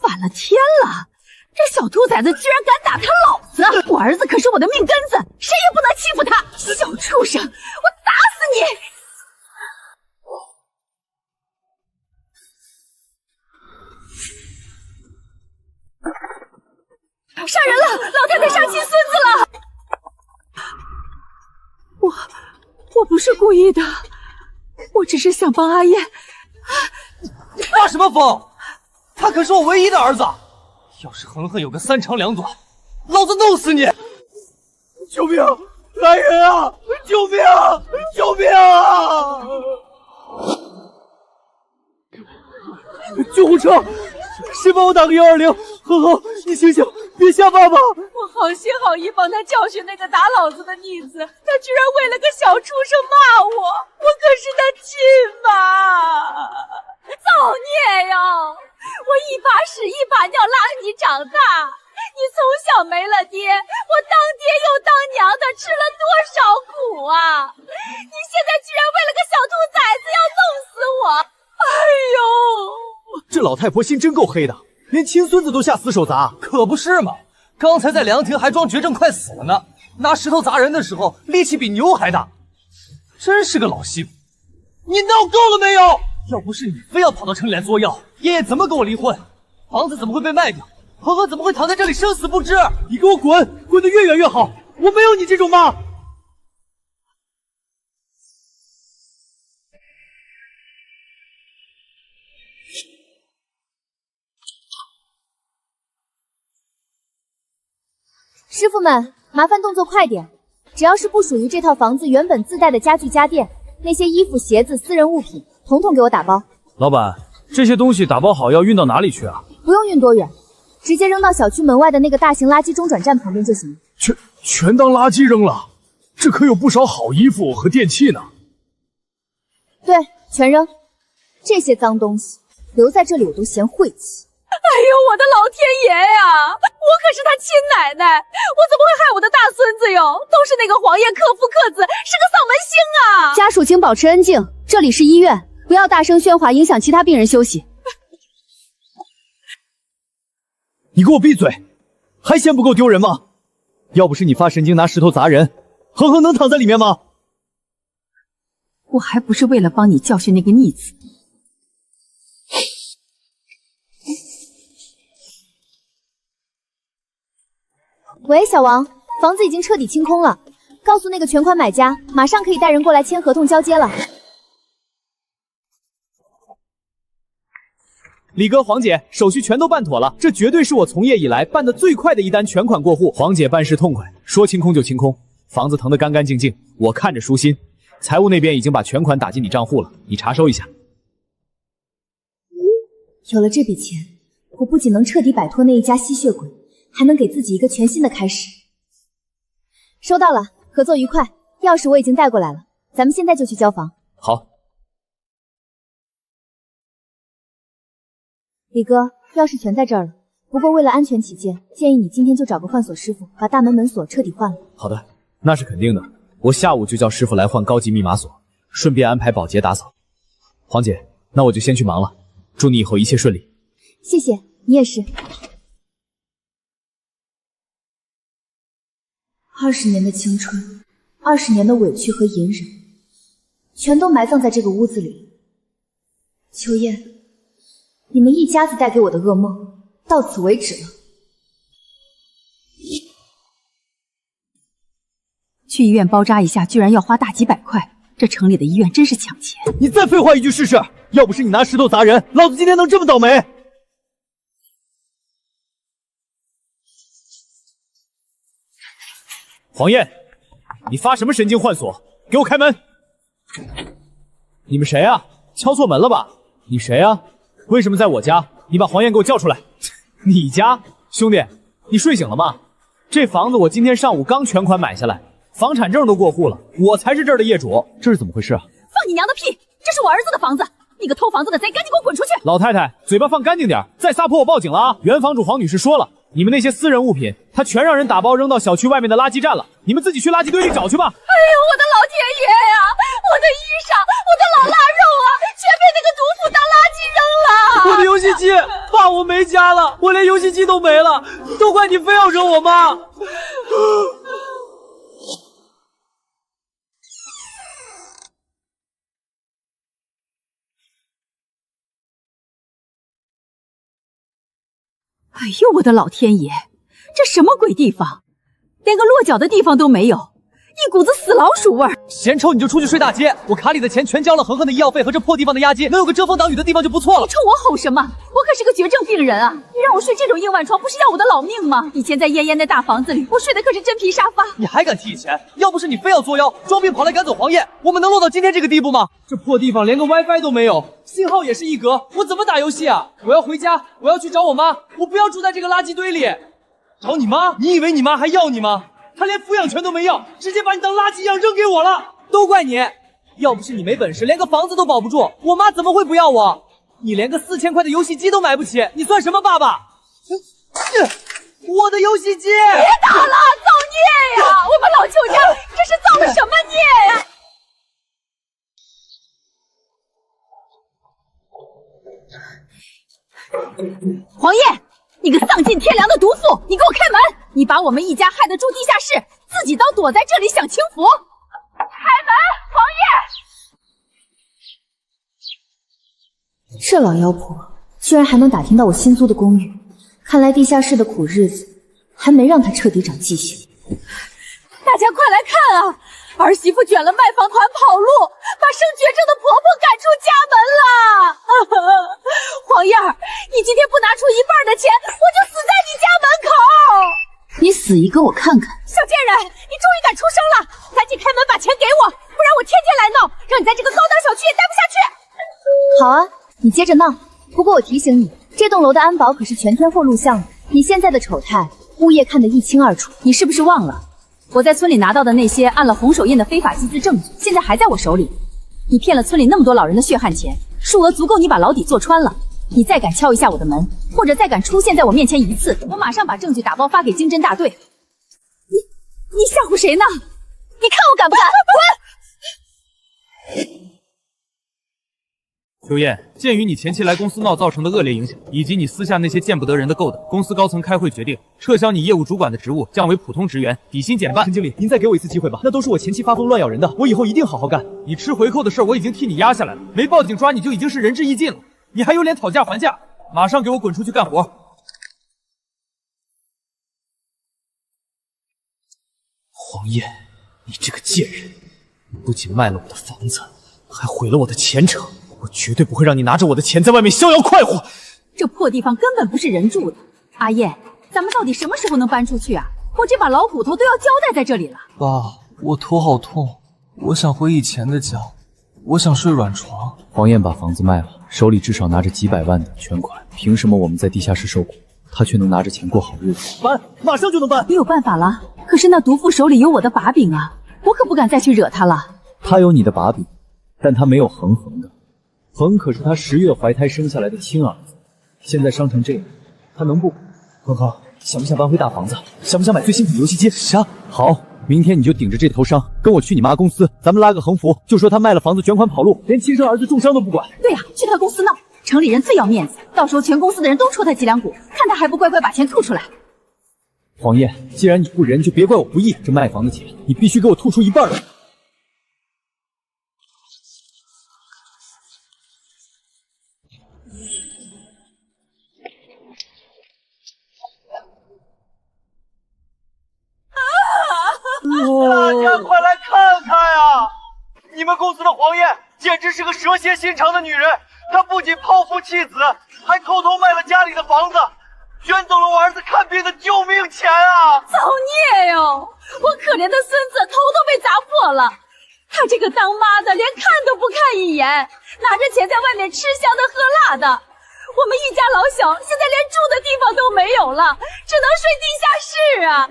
反了天了！这小兔崽子居然敢打他老子！我儿子可是我的命根子，谁也不能欺负他！小畜生，我打死你！杀人了！老太太杀亲孙子了！我不是故意的，我只是想帮阿燕。你发什么疯？他可是我唯一的儿子，要是恒恒有个3长2短，老子弄死你！救命！来人啊！救命！救命啊！救护车！谁帮我打个120？恒恒，你醒醒，别吓爸爸！我好心好意帮他教训那个打老子的逆子，他居然为了个小畜生骂我，我可是他亲妈！造孽呀！我一把屎一把尿拉着你长大，你从小没了爹，我当爹又当娘的吃了多少苦啊！你现在居然为了个小兔崽子要弄死我！哎呦！这老太婆心真够黑的，连亲孙子都下死手砸。可不是嘛！刚才在凉亭还装绝症快死了呢，拿石头砸人的时候力气比牛还大，真是个老戏骨！你闹够了没有？要不是你非要跑到城里来作妖，爷爷怎么跟我离婚？房子怎么会被卖掉？恒恒怎么会躺在这里生死不知？你给我滚，滚得越远越好！我没有你这种妈。师傅们，麻烦动作快点！只要是不属于这套房子原本自带的家具家电，那些衣服、鞋子、私人物品，统统给我打包。老板，这些东西打包好要运到哪里去啊？不用运多远，直接扔到小区门外的那个大型垃圾中转站旁边就行。全当垃圾扔了？这可有不少好衣服和电器呢。对，全扔。这些脏东西留在这里我都嫌晦气。哎呦，我的老天爷呀！我可是他亲奶奶，我怎么会害我的大孙子哟？都是那个黄叶克夫克子，是个丧门星啊！家属请保持安静，这里是医院，不要大声喧哗，影响其他病人休息。你给我闭嘴！还嫌不够丢人吗？要不是你发神经拿石头砸人，恒恒能躺在里面吗？我还不是为了帮你教训那个逆子。喂，小王，房子已经彻底清空了，告诉那个全款买家，马上可以带人过来签合同交接了。李哥、黄姐，手续全都办妥了，这绝对是我从业以来办的最快的一单全款过户。黄姐办事痛快，说清空就清空，房子腾得干干净净，我看着舒心。财务那边已经把全款打进你账户了，你查收一下。有了这笔钱，我不仅能彻底摆脱那一家吸血鬼，还能给自己一个全新的开始。收到了，合作愉快。钥匙我已经带过来了，咱们现在就去交房。好。李哥，钥匙全在这儿了，不过为了安全起见，建议你今天就找个换锁师傅，把大门门锁彻底换了。好的，那是肯定的，我下午就叫师傅来换高级密码锁，顺便安排保洁打扫。黄姐，那我就先去忙了，祝你以后一切顺利。谢谢，你也是。20年的青春，20年的委屈和隐忍，全都埋葬在这个屋子里。秋燕，你们一家子带给我的噩梦，到此为止了。去医院包扎一下，居然要花大几百块，这城里的医院真是抢钱。你再废话一句试试！要不是你拿石头砸人，老子今天能这么倒霉？黄燕，你发什么神经换锁？给我开门！你们谁啊？敲错门了吧？你谁啊？为什么在我家？你把黄燕给我叫出来！你家？兄弟，你睡醒了吗？这房子我今天上午刚全款买下来，房产证都过户了，我才是这儿的业主。这是怎么回事啊？放你娘的屁！这是我儿子的房子，你个偷房子的贼，赶紧给我滚出去！老太太，嘴巴放干净点，再撒泼我报警了啊！原房主黄女士说了，你们那些私人物品，她全让人打包扔到小区外面的垃圾站了，你们自己去垃圾堆里找去吧。哎呦，我的老天爷呀！我的衣裳，我的老腊肉啊，全被那个毒妇当垃圾扔了！我的游戏机，爸，我没家了，我连游戏机都没了，都怪你非要惹我妈。哎呦，我的老天爷，这什么鬼地方，连个落脚的地方都没有，一股子死老鼠味儿。嫌臭你就出去睡大街，我卡里的钱全交了恒恒的医药费和这破地方的押金，能有个遮风挡雨的地方就不错了。你冲我吼什么？我可是个绝症病人啊！你让我睡这种硬腕床，不是要我的老命吗？以前在燕燕那大房子里，我睡的可是真皮沙发。你还敢提以前？要不是你非要作妖，装病跑来赶走黄燕，我们能落到今天这个地步吗？这破地方连个 WiFi 都没有，信号也是一格，我怎么打游戏啊？我要回家，我要去找我妈，我不要住在这个垃圾堆里。找你妈？你以为你妈还要你吗？她连抚养权都没要，直接把你当垃圾一样扔给我了。都怪你！要不是你没本事，连个房子都保不住，我妈怎么会不要我？你连个4000块的游戏机都买不起，你算什么爸爸？我的游戏机！别打了，造孽呀！我们老邱家这是造的什么孽呀？黄燕，你个丧尽天良的毒妇，你给我开门！你把我们一家害得住地下室，自己倒躲在这里享清福。开门，黄燕！这老妖婆居然还能打听到我新租的公寓，看来地下室的苦日子还没让他彻底长记性。大家快来看啊！儿媳妇卷了卖房团跑路，把生绝症的婆婆赶出家门了。黄燕儿，你今天不拿出一半的钱，我就死在你家门口！你死一个我看看！小贱人，你终于敢出声了！赶紧开门把钱给我，不然我天天来闹，让你在这个高档小区也待不下去。好啊，你接着闹。不过我提醒你，这栋楼的安保可是全天候录像的，你现在的丑态，物业看得一清二楚。你是不是忘了？我在村里拿到的那些按了红手印的非法集资证据，现在还在我手里。你骗了村里那么多老人的血汗钱，数额足够你把牢底坐穿了。你再敢敲一下我的门，或者再敢出现在我面前一次，我马上把证据打包发给经侦大队。你吓唬谁呢？你看我敢不敢？滚！秋燕，鉴于你前期来公司闹造成的恶劣影响，以及你私下那些见不得人的勾当，公司高层开会决定撤销你业务主管的职务，降为普通职员，底薪减半。陈经理，您再给我一次机会吧，那都是我前期发疯乱咬人的，我以后一定好好干。你吃回扣的事我已经替你压下来了，没报警抓你就已经是仁至义尽了，你还有脸讨价还价？马上给我滚出去干活！黄燕，你这个贱人，你不仅卖了我的房子，还毁了我的前程。我绝对不会让你拿着我的钱在外面逍遥快活。这破地方根本不是人住的。阿燕，咱们到底什么时候能搬出去啊？我这把老骨头都要交代在这里了。爸，我头好痛，我想回以前的家，我想睡软床。黄燕把房子卖了，手里至少拿着几百万的全款，凭什么我们在地下室受苦，她却能拿着钱过好日子？搬，马上就能搬。我有办法了，可是那毒妇手里有我的把柄啊，我可不敢再去惹她了。她有你的把柄，但她没有恒恒的。恒可是她10月怀胎生下来的亲儿子，现在伤成这样，她能不？恒恒，想不想搬回大房子？想不想买最新款游戏机？想。好，明天你就顶着这头伤跟我去你妈公司，咱们拉个横幅，就说她卖了房子卷款跑路，连亲生儿子重伤都不管。对呀，去她公司闹，城里人最要面子，到时候全公司的人都戳她脊梁骨，看她还不乖乖把钱吐出来。黄燕，既然你不仁，就别怪我不义。这卖房的钱，你必须给我吐出一半来。大家快来看看呀！你们公司的黄燕简直是个蛇蝎心肠的女人，她不仅抛夫弃子，还偷偷卖了家里的房子，卷走了我儿子看病的救命钱啊！造孽哟！我可怜的孙子头都被砸破了，他这个当妈的连看都不看一眼，拿着钱在外面吃香的喝辣的。我们一家老小现在连住的地方都没有了，只能睡地下室啊！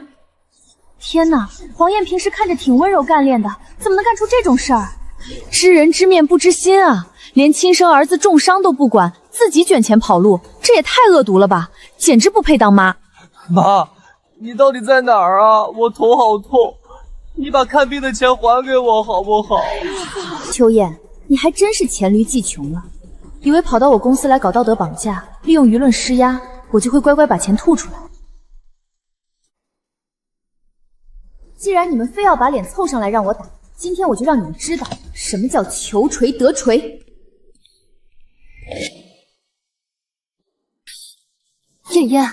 天哪，黄燕平时看着挺温柔干练的，怎么能干出这种事儿？知人知面不知心啊！连亲生儿子重伤都不管，自己卷钱跑路，这也太恶毒了吧！简直不配当妈。妈，你到底在哪儿啊？我头好痛，你把看病的钱还给我好不好？秋燕，你还真是黔驴技穷了，以为跑到我公司来搞道德绑架，利用舆论施压，我就会乖乖把钱吐出来。既然你们非要把脸凑上来让我打，今天我就让你们知道什么叫求锤得锤。燕燕，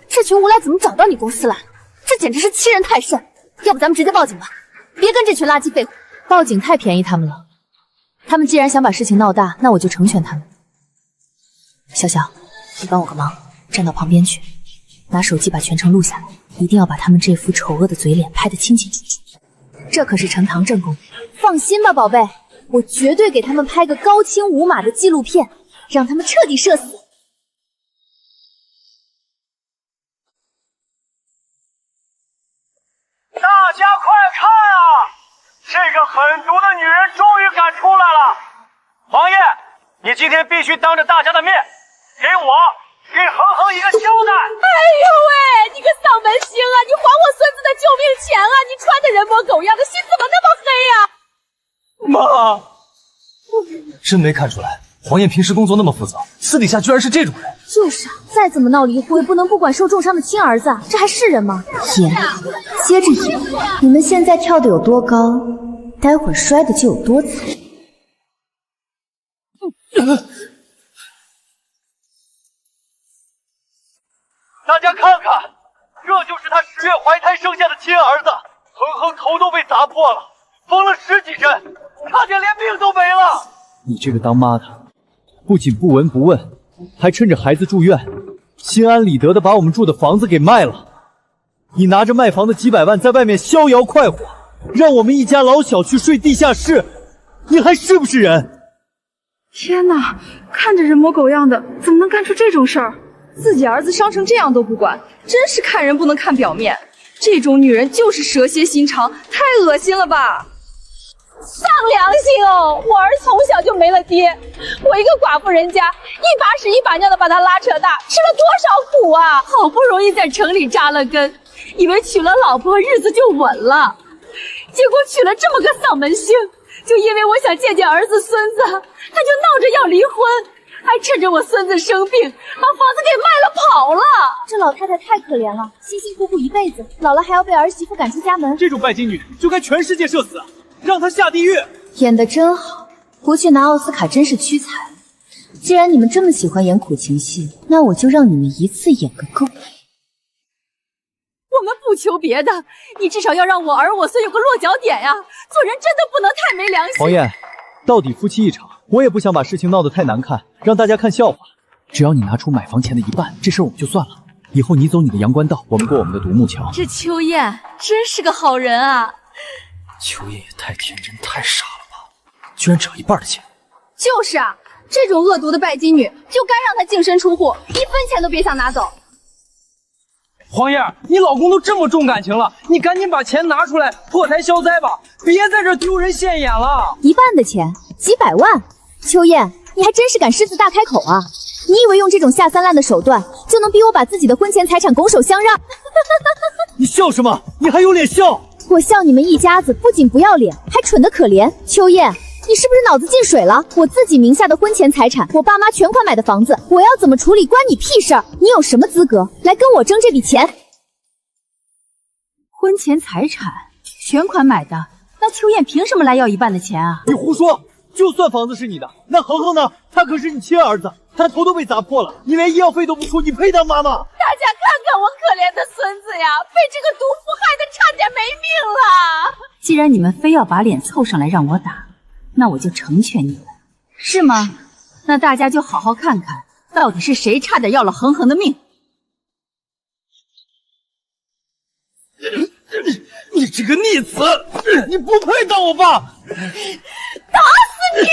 这群无赖怎么找到你公司来？这简直是欺人太甚！要不咱们直接报警吧，别跟这群垃圾废物。报警太便宜他们了，他们既然想把事情闹大，那我就成全他们。小小，你帮我个忙，站到旁边去，拿手机把全程录下来，一定要把他们这副丑恶的嘴脸拍得清清楚楚。这可是呈堂证供。放心吧，宝贝，我绝对给他们拍个高清无码的纪录片，让他们彻底社死。大家快看啊！这个狠毒的女人终于敢出来了！黄燕，你今天必须当着大家的面，给我给恒恒一个交代！哎呦喂，你个丧门星啊！你还我孙子的救命钱啊！你穿的人模狗样的，心怎么那么黑呀？妈，真没看出来，黄燕平时工作那么负责，私底下居然是这种人。就是啊，再怎么闹离婚也不能不管受重伤的亲儿子啊，这还是人吗？演，接着演。你们现在跳的有多高，待会儿摔的就有多惨。大家看看，这就是他10月怀胎生下的亲儿子，恒恒头都被砸破了，缝了10几针，差点连命都没了。你这个当妈的，不仅不闻不问，还趁着孩子住院，心安理得的把我们住的房子给卖了。你拿着卖房的几百万在外面逍遥快活，让我们一家老小去睡地下室，你还是不是人？天哪，看着人模狗样的，怎么能干出这种事儿？自己儿子伤成这样都不管，真是看人不能看表面。这种女人就是蛇蝎心肠，太恶心了吧！丧良心哦！我儿从小就没了爹，我一个寡妇人家，一把屎一把尿的把他拉扯大，吃了多少苦啊！好不容易在城里扎了根，以为娶了老婆日子就稳了，结果娶了这么个丧门星。就因为我想见见儿子孙子，他就闹着要离婚，还趁着我孙子生病，把房子给卖了跑了。这老太太太可怜了，辛辛苦苦一辈子，老了还要被儿媳妇赶出家门。这种拜金女就该全世界社死，让她下地狱。演得真好，不去拿奥斯卡真是屈才。既然你们这么喜欢演苦情戏，那我就让你们一次演个够。我们不求别的，你至少要让我儿我孙有个落脚点呀！做人真的不能太没良心。黄燕，到底夫妻一场，我也不想把事情闹得太难看，让大家看笑话。只要你拿出买房钱的一半，这事我们就算了。以后你走你的阳关道，我们过我们的独木桥。这秋燕真是个好人啊！秋叶也太天真太傻了吧，居然只要一半的钱。就是啊，这种恶毒的拜金女就该让她净身出户，一分钱都别想拿走。黄燕，你老公都这么重感情了，你赶紧把钱拿出来破财消灾吧，别在这丢人现眼了。一半的钱，几百万，秋燕，你还真是敢狮子大开口啊！你以为用这种下三滥的手段就能逼我把自己的婚前财产拱手相让？你笑什么？你还有脸笑？我笑你们一家子不仅不要脸，还蠢得可怜。秋燕，你是不是脑子进水了？我自己名下的婚前财产，我爸妈全款买的房子，我要怎么处理关你屁事儿？你有什么资格来跟我争这笔钱？婚前财产全款买的，那秋燕凭什么来要一半的钱啊？你胡说！就算房子是你的，那恒恒呢？他可是你亲儿子，他头都被砸破了，你连医药费都不出，你配当妈妈？大家看看我可怜的孙子呀，被这个毒妇害得差点没命了。既然你们非要把脸凑上来让我打，那我就成全你们，是吗？那大家就好好看看，到底是谁差点要了恒恒的命。你这个逆子，你不配当我爸！打死你！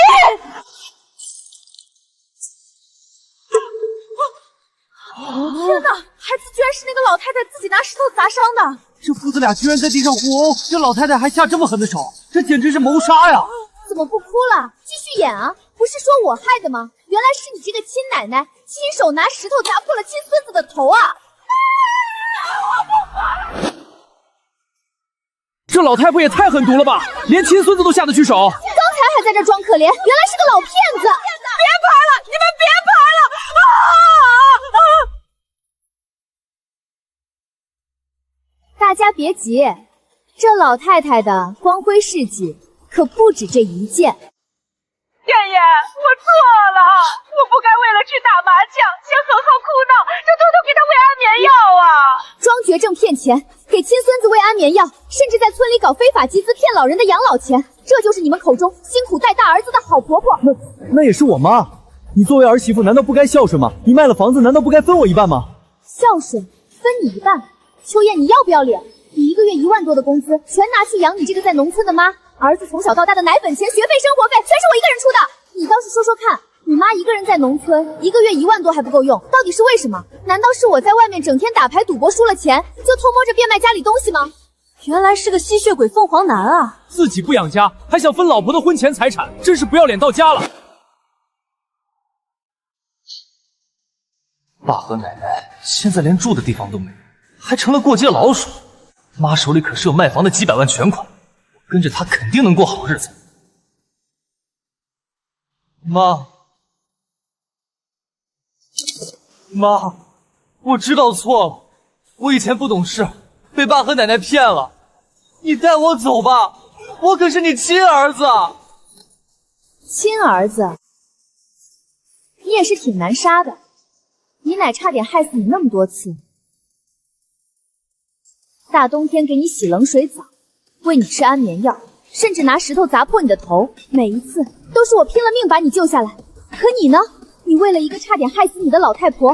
天哪，孩子居然是那个老太太自己拿石头砸伤的！这父子俩居然在地上互殴，这老太太还下这么狠的手，这简直是谋杀呀！怎么不哭了？继续演啊！不是说我害的吗？原来是你这个亲奶奶亲手拿石头砸破了亲孙子的头啊！这老太婆也太狠毒了吧，连亲孙子都下得去手。刚才还在这装可怜，原来是个老骗子！别拍了，你们别拍了！大家别急，这老太太的光辉事迹可不止这一件。燕燕，我错了，我不该为了去打麻将，嫌恒恒哭闹，就偷偷给他喂安眠药啊！装绝症骗钱，给亲孙子喂安眠药，甚至在村里搞非法集资骗老人的养老钱，这就是你们口中辛苦带大儿子的好婆婆。那也是我妈，你作为儿媳妇难道不该孝顺吗？你卖了房子难道不该分我一半吗？孝顺分你一半？秋燕，你要不要脸？你一个月1万多的工资全拿去养你这个在农村的妈，儿子从小到大的奶粉钱、学费、生活费全是我一个人出的。你倒是说说看，你妈一个人在农村，一个月1万多还不够用，到底是为什么？难道是我在外面整天打牌赌博输了钱，就偷摸着变卖家里东西吗？原来是个吸血鬼凤凰男啊！自己不养家，还想分老婆的婚前财产，真是不要脸到家了。爸和奶奶现在连住的地方都没有，还成了过街老鼠。妈手里可是有卖房的几百万全款，我跟着她肯定能过好日子。妈，我知道错了，我以前不懂事，被爸和奶奶骗了。你带我走吧，我可是你亲儿子。亲儿子，你也是挺难杀的。你奶差点害死你那么多次，大冬天给你洗冷水澡，喂你吃安眠药，甚至拿石头砸破你的头，每一次都是我拼了命把你救下来。可你呢？你为了一个差点害死你的老太婆，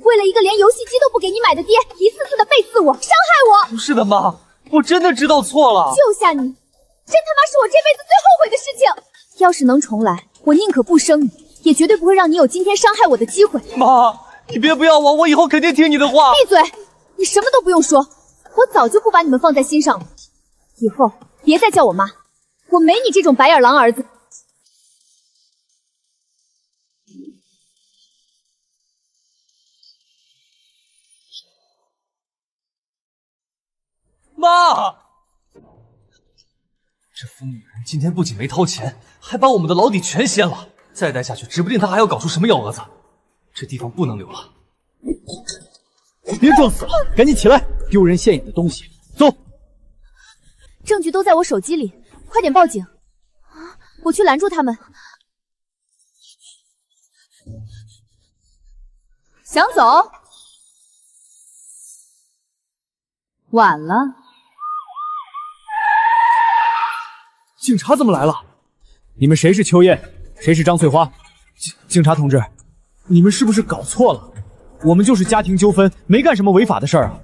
为了一个连游戏机都不给你买的爹，一次次的背刺我，伤害我。不是的，妈，我真的知道错了。救下你，真他妈是我这辈子最后悔的事情。要是能重来，我宁可不生你，也绝对不会让你有今天伤害我的机会。妈，你别不要我，我以后肯定听你的话。闭嘴！你什么都不用说，我早就不把你们放在心上了。以后别再叫我妈，我没你这种白眼狼儿子。妈，这疯女人今天不仅没掏钱，还把我们的老底全掀了。再待下去，指不定她还要搞出什么幺蛾子。这地方不能留了。别装死了，赶紧起来！丢人现眼的东西，走！证据都在我手机里，快点报警！我去拦住他们。想走？晚了。警察怎么来了？你们谁是秋燕？谁是张翠花？警察同志，你们是不是搞错了？我们就是家庭纠纷，没干什么违法的事儿啊。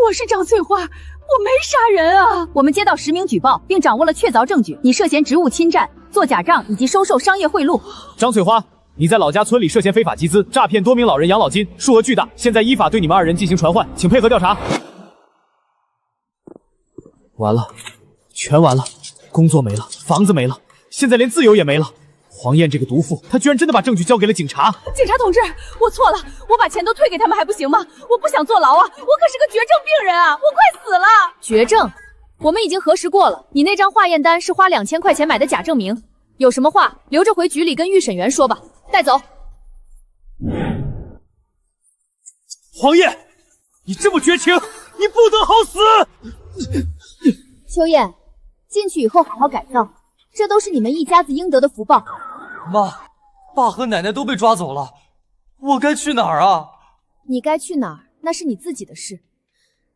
我是张翠花，我没杀人啊！我们接到实名举报，并掌握了确凿证据，你涉嫌职务侵占、做假账以及收受商业贿赂。张翠花，你在老家村里涉嫌非法集资，诈骗多名老人养老金，数额巨大，现在依法对你们2人进行传唤，请配合调查。完了，全完了，工作没了，房子没了，现在连自由也没了。黄燕这个毒妇，她居然真的把证据交给了警察。警察同志，我错了，我把钱都退给他们还不行吗？我不想坐牢啊，我可是个绝症病人啊，我快死了。绝症？我们已经核实过了，你那张化验单是花2000块钱买的假证明。有什么话留着回局里跟预审员说吧。带走。黄燕，你这么绝情，你不得好死！秋燕，进去以后好好改造，这都是你们一家子应得的福报。妈，爸和奶奶都被抓走了，我该去哪儿啊？你该去哪儿，那是你自己的事。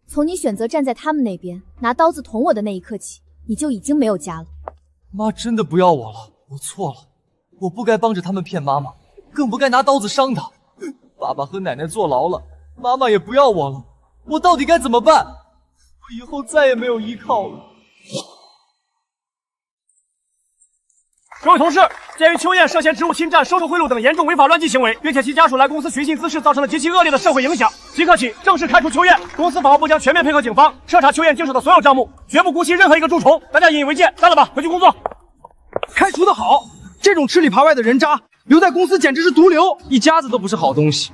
从你选择站在他们那边，拿刀子捅我的那一刻起，你就已经没有家了。妈真的不要我了，我错了，我不该帮着他们骗妈妈，更不该拿刀子伤她。爸爸和奶奶坐牢了，妈妈也不要我了，我到底该怎么办？我以后再也没有依靠了。各位同事，鉴于秋燕涉嫌职务侵占、收受贿赂等严重违法乱纪行为，并且其家属来公司寻衅滋事，造成了极其恶劣的社会影响，即刻起正式开除秋燕。公司法务部将全面配合警方彻查秋燕经手的所有账目，绝不姑息任何一个蛀虫。大家引以为戒，散了吧，回去工作。开除的好，这种吃里扒外的人渣留在公司简直是毒瘤，一家子都不是好东西。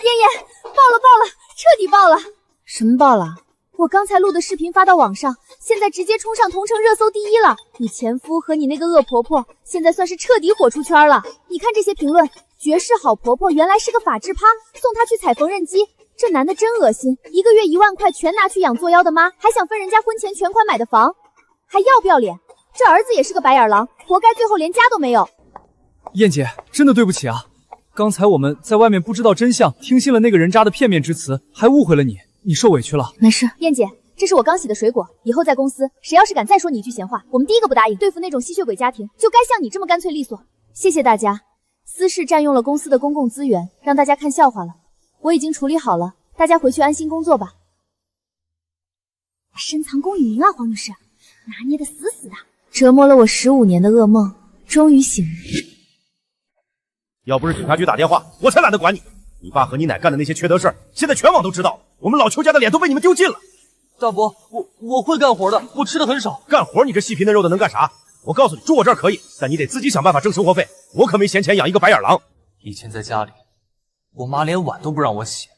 燕燕，爆了，彻底爆了！什么爆了？我刚才录的视频发到网上，现在直接冲上同城热搜第1了。你前夫和你那个恶婆婆，现在算是彻底火出圈了。你看这些评论，绝世好婆婆原来是个法制趴，送她去踩缝纫机，这男的真恶心，一个月1万块全拿去养作妖的妈，还想分人家婚前全款买的房，还要不要脸？这儿子也是个白眼狼，活该最后连家都没有。燕姐，真的对不起啊，刚才我们在外面不知道真相，听信了那个人渣的片面之词，还误会了你。你受委屈了。没事，燕姐，这是我刚洗的水果，以后在公司谁要是敢再说你一句闲话，我们第一个不答应。对付那种吸血鬼家庭，就该像你这么干脆利索。谢谢大家，私事占用了公司的公共资源，让大家看笑话了。我已经处理好了，大家回去安心工作吧。深藏功与名啊，黄女士，拿捏的死死的，折磨了我15年的噩梦终于醒了。要不是警察局打电话，我才懒得管你。你爸和你奶干的那些缺德事儿，现在全网都知道，我们老邱家的脸都被你们丢尽了。大伯，我会干活的，我吃的很少。干活你这细皮嫩肉的能干啥？我告诉你，住我这儿可以，但你得自己想办法挣生活费。我可没闲钱养一个白眼狼。以前在家里，我妈连碗都不让我洗，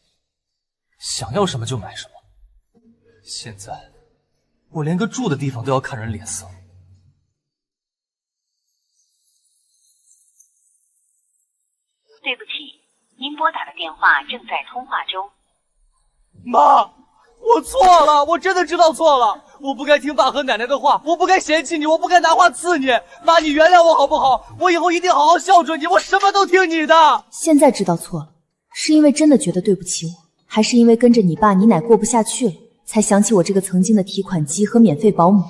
想要什么就买什么。现在，我连个住的地方都要看人脸色。对不起，您拨打的电话正在通话中。妈，我错了，我真的知道错了，我不该听爸和奶奶的话，我不该嫌弃你，我不该拿话刺你。妈，你原谅我好不好？我以后一定好好孝顺你，我什么都听你的。现在知道错了，是因为真的觉得对不起我，还是因为跟着你爸你奶过不下去了，才想起我这个曾经的提款机和免费保姆？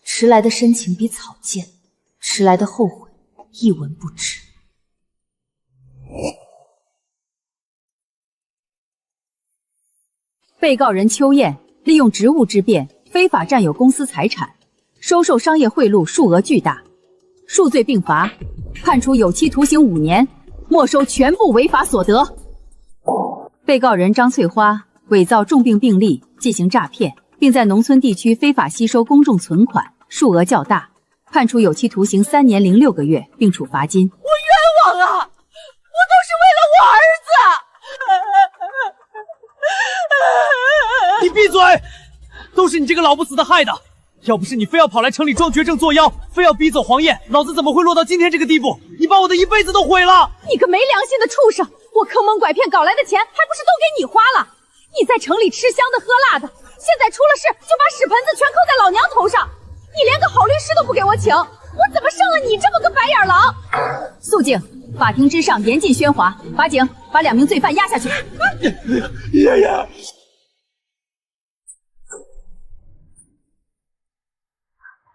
迟来的深情比草贱，迟来的后悔一文不值。被告人邱艳利用职务之便非法占有公司财产，收受商业贿赂数额巨大，数罪并罚，判处有期徒刑5年，没收全部违法所得。被告人张翠花伪造重病病历进行诈骗，并在农村地区非法吸收公众存款，数额较大，判处有期徒刑3年0 6个月，并处罚金。我冤枉啊！我都是为了我儿子。你闭嘴！都是你这个老不死的害的！要不是你非要跑来城里装绝症作妖，非要逼走黄燕，老子怎么会落到今天这个地步？你把我的一辈子都毁了！你个没良心的畜生！我坑蒙拐骗搞来的钱，还不是都给你花了？你在城里吃香的喝辣的，现在出了事就把屎盆子全扣在老娘头上，你连个好律师都不给我请，我怎么生了你这么个白眼狼？肃静！法庭之上严禁喧哗，法警把2名罪犯押下去。爷爷。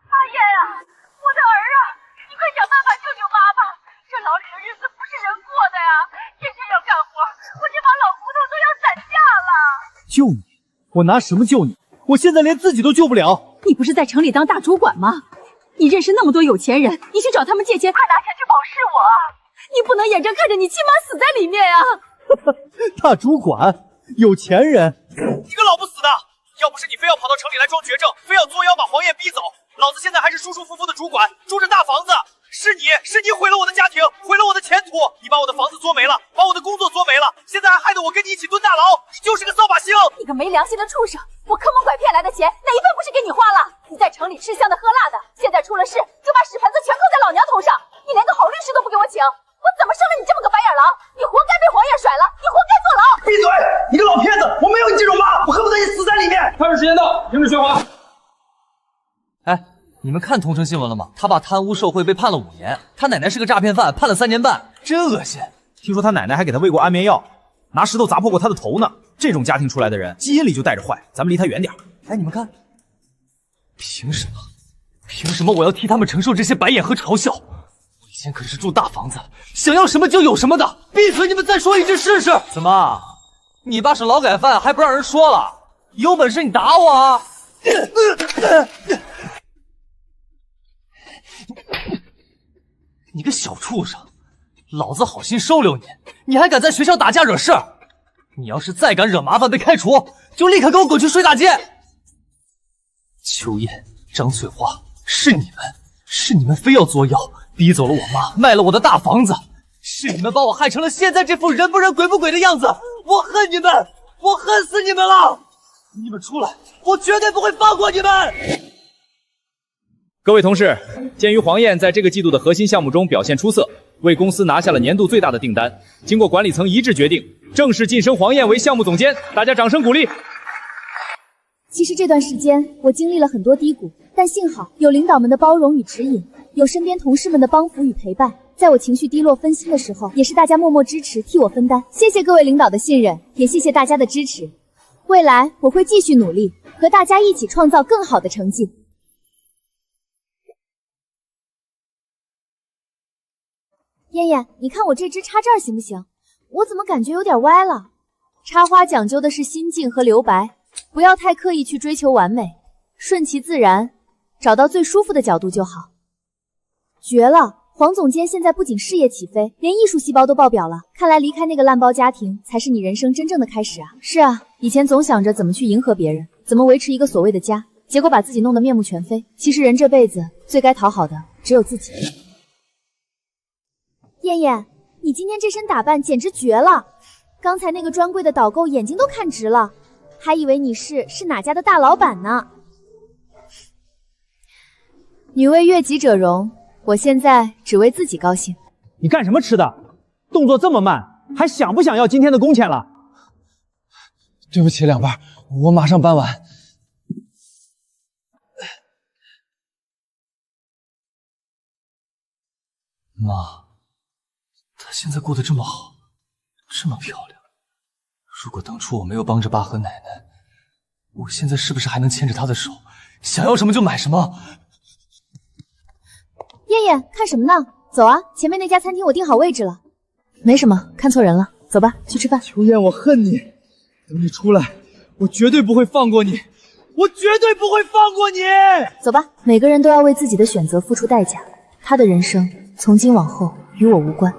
阿燕啊，我的儿啊，你快想办法救救妈妈！这牢里的日子不是人过的呀，天天要干活，我这把老骨头都要散架了。救你？我拿什么救你？我现在连自己都救不了。你不是在城里当大主管吗？你认识那么多有钱人，你去找他们借钱，快拿钱去保释我啊！你不能眼睁看着你亲妈死在里面啊！大主管，有钱人，你个老不死的！要不是你非要跑到城里来装绝症，非要作妖把黄燕逼走，老子现在还是舒舒服服的主管，住着大房子。是你毁了我的家庭，毁了我的前途，你把我的房子作没了，把我的工作作没了，现在还害得我跟你一起蹲大牢，你就是个扫把星！你个没良心的畜生！我坑蒙拐骗来的钱，哪一份不是给你花了？你在城里吃香的喝辣的，现在出了事就把屎盆子全扣在老娘头上，你连个好律师都不给我请，我怎么生了你这么个白眼狼？你活该被黄燕甩了，你活该坐牢！闭嘴！你个老骗子！我没有你这种妈，我恨不得你死在里面！开始时间到，停止喧哗。哎，你们看同城新闻了吗？他爸贪污受贿被判了5年，他奶奶是个诈骗犯，判了3年半，真恶心。听说他奶奶还给他喂过安眠药，拿石头砸破过他的头呢。这种家庭出来的人，基因里就带着坏，咱们离他远点。哎，你们看，凭什么？凭什么我要替他们承受这些白眼和嘲笑？我以前可是住大房子，想要什么就有什么的。闭嘴！你们再说一句试试。怎么？你爸是劳改犯，还不让人说了？有本事你打我啊！你个小畜生，老子好心收留你，你还敢在学校打架惹事？你要是再敢惹麻烦被开除，就立刻给我滚去睡大街！秋叶、张翠花，是你们非要作妖，逼走了我妈，卖了我的大房子，是你们把我害成了现在这副人不人鬼不鬼的样子！我恨你们，我恨死你们了！你们出来，我绝对不会放过你们！各位同事，鉴于黄燕在这个季度的核心项目中表现出色，为公司拿下了年度最大的订单，经过管理层一致决定，正式晋升黄燕为项目总监，大家掌声鼓励。其实这段时间我经历了很多低谷，但幸好有领导们的包容与指引，有身边同事们的帮扶与陪伴，在我情绪低落分心的时候，也是大家默默支持替我分担。谢谢各位领导的信任，也谢谢大家的支持。未来我会继续努力，和大家一起创造更好的成绩。燕燕，你看我这支插这儿行不行？我怎么感觉有点歪了？插花讲究的是心境和留白，不要太刻意去追求完美，顺其自然，找到最舒服的角度就好。绝了！黄总监现在不仅事业起飞，连艺术细胞都爆表了。看来离开那个烂包家庭，才是你人生真正的开始啊！是啊，以前总想着怎么去迎合别人，怎么维持一个所谓的家，结果把自己弄得面目全非。其实人这辈子最该讨好的只有自己。燕燕，你今天这身打扮简直绝了！刚才那个专柜的导购眼睛都看直了，还以为你是哪家的大老板呢。女为悦己者容，我现在只为自己高兴。你干什么吃的？动作这么慢，还想不想要今天的工钱了？对不起，两瓣，我马上搬完。妈，她现在过得这么好，这么漂亮。如果当初我没有帮着爸和奶奶，我现在是不是还能牵着她的手，想要什么就买什么？燕燕，看什么呢？走啊，前面那家餐厅我订好位置了。没什么，看错人了。走吧，去吃饭。秋燕，我恨你！等你出来，我绝对不会放过你！我绝对不会放过你！走吧，每个人都要为自己的选择付出代价。他的人生从今往后与我无关。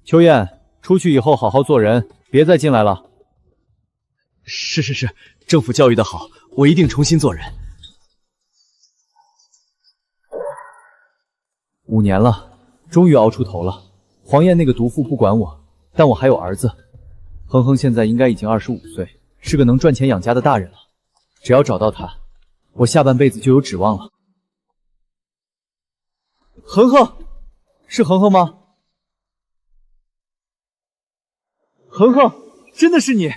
秋燕，出去以后好好做人，别再进来了。是，政府教育的好，我一定重新做人。5年了，终于熬出头了。黄燕那个毒妇不管我，但我还有儿子。恒恒现在应该已经25岁，是个能赚钱养家的大人了。只要找到他，我下半辈子就有指望了。恒恒，是恒恒吗？恒恒，真的是你！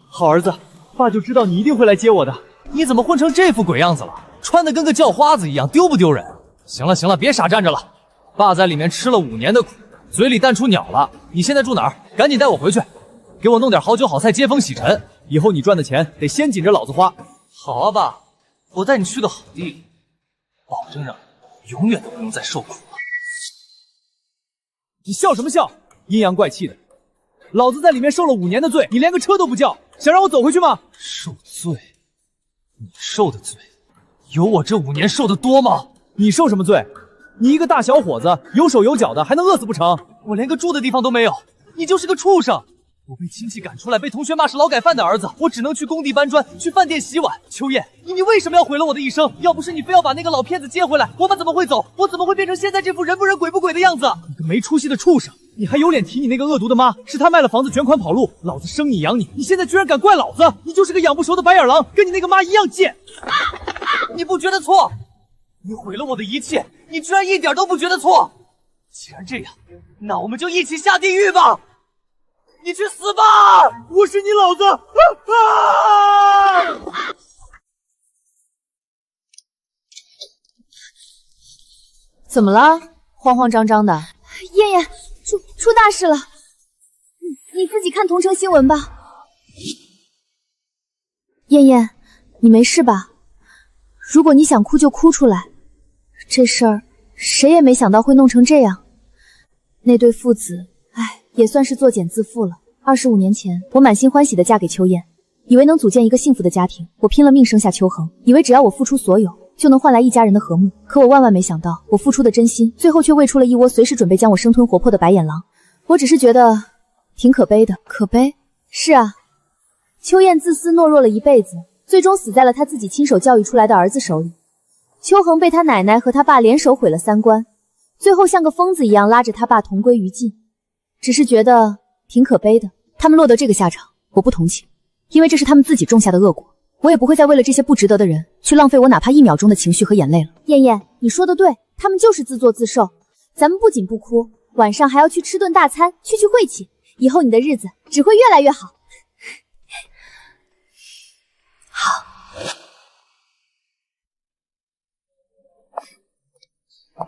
好儿子，爸就知道你一定会来接我的。你怎么混成这副鬼样子了？穿得跟个叫花子一样，丢不丢人？行了，别傻站着了。爸在里面吃了5年的苦，嘴里淡出鸟了。你现在住哪儿？赶紧带我回去，给我弄点好酒好菜接风洗尘。以后你赚的钱得先紧着老子花。好啊，爸，我带你去个好地方，保证让你永远都不用再受苦了。你笑什么笑？阴阳怪气的。老子在里面受了5年的罪，你连个车都不叫，想让我走回去吗？受罪？你受的罪有我这5年受的多吗？你受什么罪？你一个大小伙子，有手有脚的，还能饿死不成？我连个住的地方都没有，你就是个畜生！我被亲戚赶出来，被同学骂是劳改犯的儿子，我只能去工地搬砖，去饭店洗碗。秋燕，你为什么要毁了我的一生？要不是你非要把那个老骗子接回来，我们怎么会走？我怎么会变成现在这副人不人鬼不鬼的样子？你个没出息的畜生！你还有脸提你那个恶毒的妈？是她卖了房子卷款跑路，老子生你养你，你现在居然敢怪老子！你就是个养不熟的白眼狼，跟你那个妈一样贱！你不觉得错？你毁了我的一切，你居然一点都不觉得错？既然这样，那我们就一起下地狱吧！你去死吧！我是你老子！怎么了？慌慌张张的。燕燕，出大事了！你自己看同城新闻吧。燕燕，你没事吧？如果你想哭就哭出来。这事儿谁也没想到会弄成这样。那对父子，也算是作茧自缚了。25年前，我满心欢喜的嫁给秋燕，以为能组建一个幸福的家庭。我拼了命生下秋恒，以为只要我付出所有，就能换来一家人的和睦。可我万万没想到，我付出的真心，最后却喂出了一窝随时准备将我生吞活剥的白眼狼。我只是觉得挺可悲的。可悲？是啊，秋燕自私懦弱了一辈子，最终死在了她自己亲手教育出来的儿子手里。秋恒被他奶奶和他爸联手毁了3观，最后像个疯子一样拉着他爸同归于尽。只是觉得挺可悲的，他们落得这个下场，我不同情，因为这是他们自己种下的恶果。我也不会再为了这些不值得的人去浪费我哪怕1秒钟的情绪和眼泪了。燕燕，你说的对，他们就是自作自受。咱们不仅不哭，晚上还要去吃顿大餐，去晦气，以后你的日子只会越来越好。好。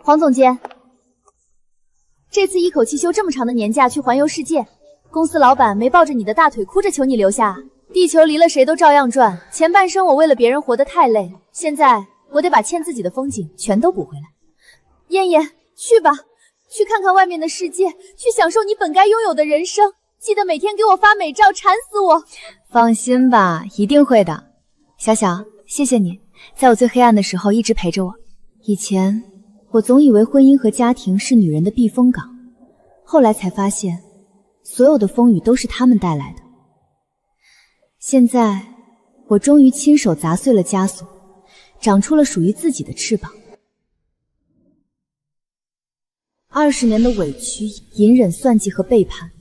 黄总监，这次一口气休这么长的年假去环游世界，公司老板没抱着你的大腿哭着求你留下。地球离了谁都照样转，前半生我为了别人活得太累，现在我得把欠自己的风景全都补回来。燕燕，去吧，去看看外面的世界，去享受你本该拥有的人生。记得每天给我发美照，馋死我。放心吧，一定会的。小小，谢谢你，在我最黑暗的时候一直陪着我。以前我总以为婚姻和家庭是女人的避风港，后来才发现，所有的风雨都是他们带来的。现在，我终于亲手砸碎了枷锁，长出了属于自己的翅膀。20年的委屈、隐忍、算计和背叛，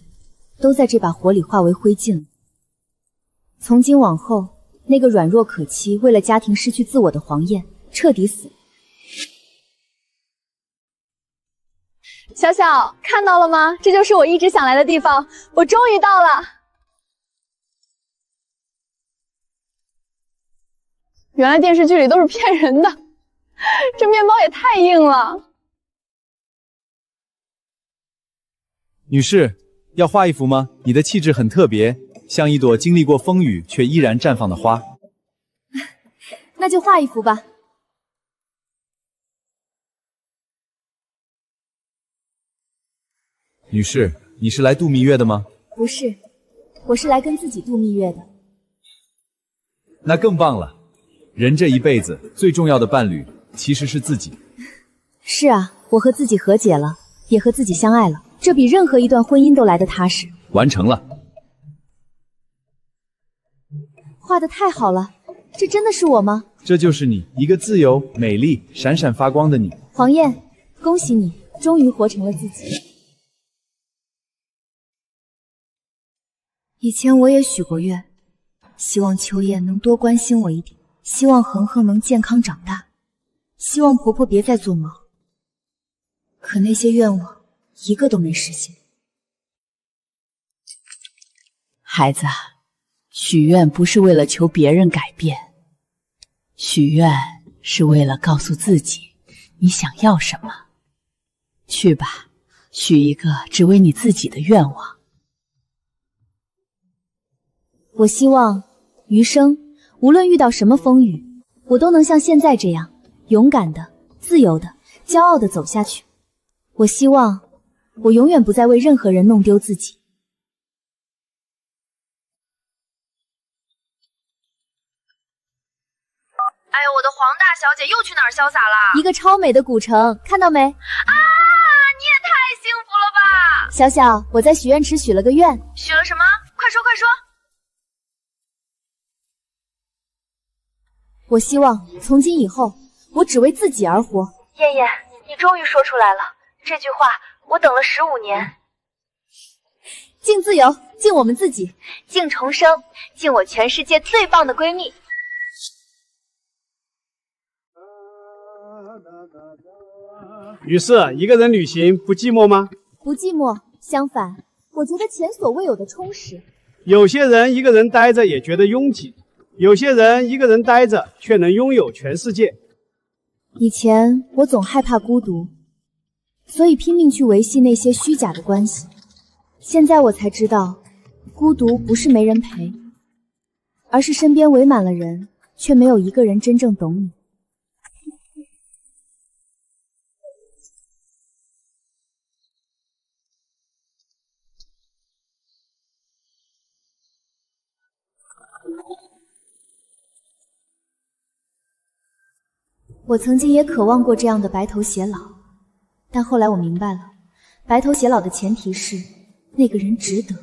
都在这把火里化为灰烬了。从今往后，那个软弱可欺、为了家庭失去自我的黄燕，彻底死了。小小，看到了吗？这就是我一直想来的地方，我终于到了。原来电视剧里都是骗人的，这面包也太硬了。女士，要画一幅吗？你的气质很特别，像一朵经历过风雨却依然绽放的花。那就画一幅吧。女士，你是来度蜜月的吗？不是，我是来跟自己度蜜月的。那更棒了。人这一辈子最重要的伴侣其实是自己。是啊，我和自己和解了，也和自己相爱了，这比任何一段婚姻都来得踏实。完成了。画得太好了，这真的是我吗？这就是你，一个自由、美丽、闪闪发光的你。黄燕，恭喜你，终于活成了自己。以前我也许过愿，希望秋燕能多关心我一点，希望恒恒能健康长大，希望婆婆别再做梦。可那些愿望一个都没实现。孩子，许愿不是为了求别人改变，许愿是为了告诉自己你想要什么。去吧，许一个只为你自己的愿望。我希望余生无论遇到什么风雨，我都能像现在这样勇敢的、自由的、骄傲的走下去。我希望我永远不再为任何人弄丢自己。哎呦，我的黄大小姐又去哪儿潇洒啦？一个超美的古城，看到没？啊，你也太幸福了吧！小小，我在许愿池许了个愿。许了什么？快说快说！我希望从今以后，我只为自己而活。燕燕，你终于说出来了，这句话我等了15年。敬自由，敬我们自己，敬重生，敬我全世界最棒的闺蜜。于是，一个人旅行不寂寞吗？不寂寞，相反，我觉得前所未有的充实。有些人一个人待着也觉得拥挤，有些人一个人待着却能拥有全世界。以前我总害怕孤独，所以拼命去维系那些虚假的关系。现在我才知道，孤独不是没人陪，而是身边围满了人，却没有一个人真正懂你。我曾经也渴望过这样的白头偕老，但后来我明白了，白头偕老的前提是那个人值得。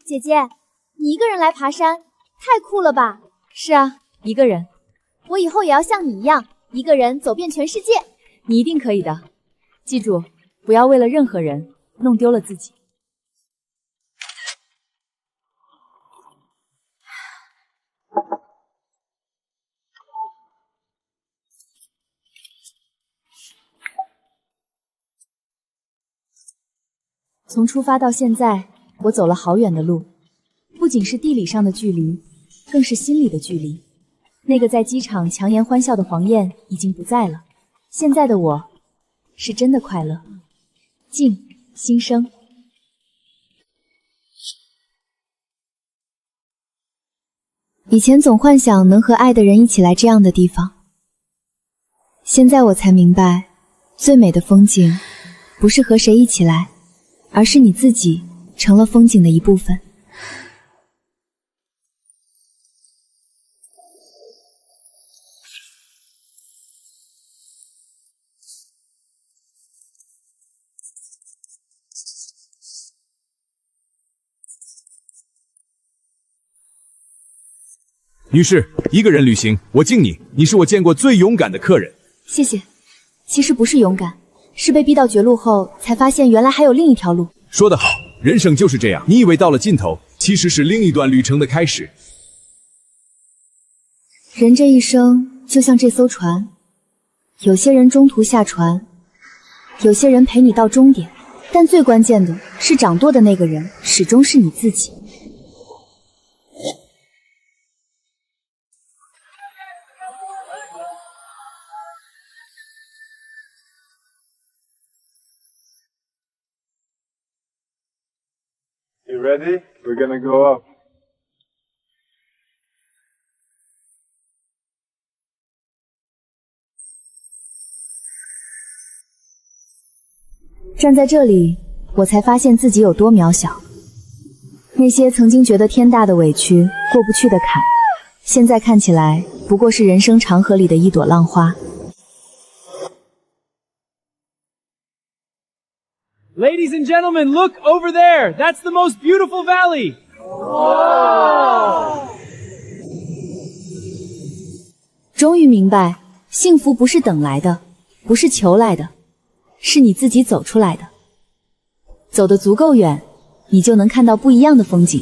姐姐，你一个人来爬山，太酷了吧？是啊，一个人。我以后也要像你一样，一个人走遍全世界。你一定可以的。记住，不要为了任何人弄丢了自己。从出发到现在，我走了好远的路，不仅是地理上的距离，更是心里的距离。那个在机场强颜欢笑的黄燕已经不在了，现在的我是真的快乐。静心生。以前总幻想能和爱的人一起来这样的地方，现在我才明白，最美的风景不是和谁一起来，而是你自己成了风景的一部分。女士，一个人旅行，我敬你，你是我见过最勇敢的客人。谢谢。其实不是勇敢，是被逼到绝路后，才发现原来还有另一条路。说得好，人生就是这样，你以为到了尽头，其实是另一段旅程的开始。人这一生就像这艘船，有些人中途下船，有些人陪你到终点，但最关键的是掌舵的那个人始终是你自己。You ready? We're gonna go up. 站在这里，我才发现自己有多渺小。那些曾经觉得天大的委屈、过不去的坎，现在看起来不过是人生长河里的一朵浪花。Ladies and gentlemen, look over there. That's the most beautiful valley. Whoa! 终于明白，幸福不是等来的，不是求来的，是你自己走出来的。走得足够远，你就能看到不一样的风景。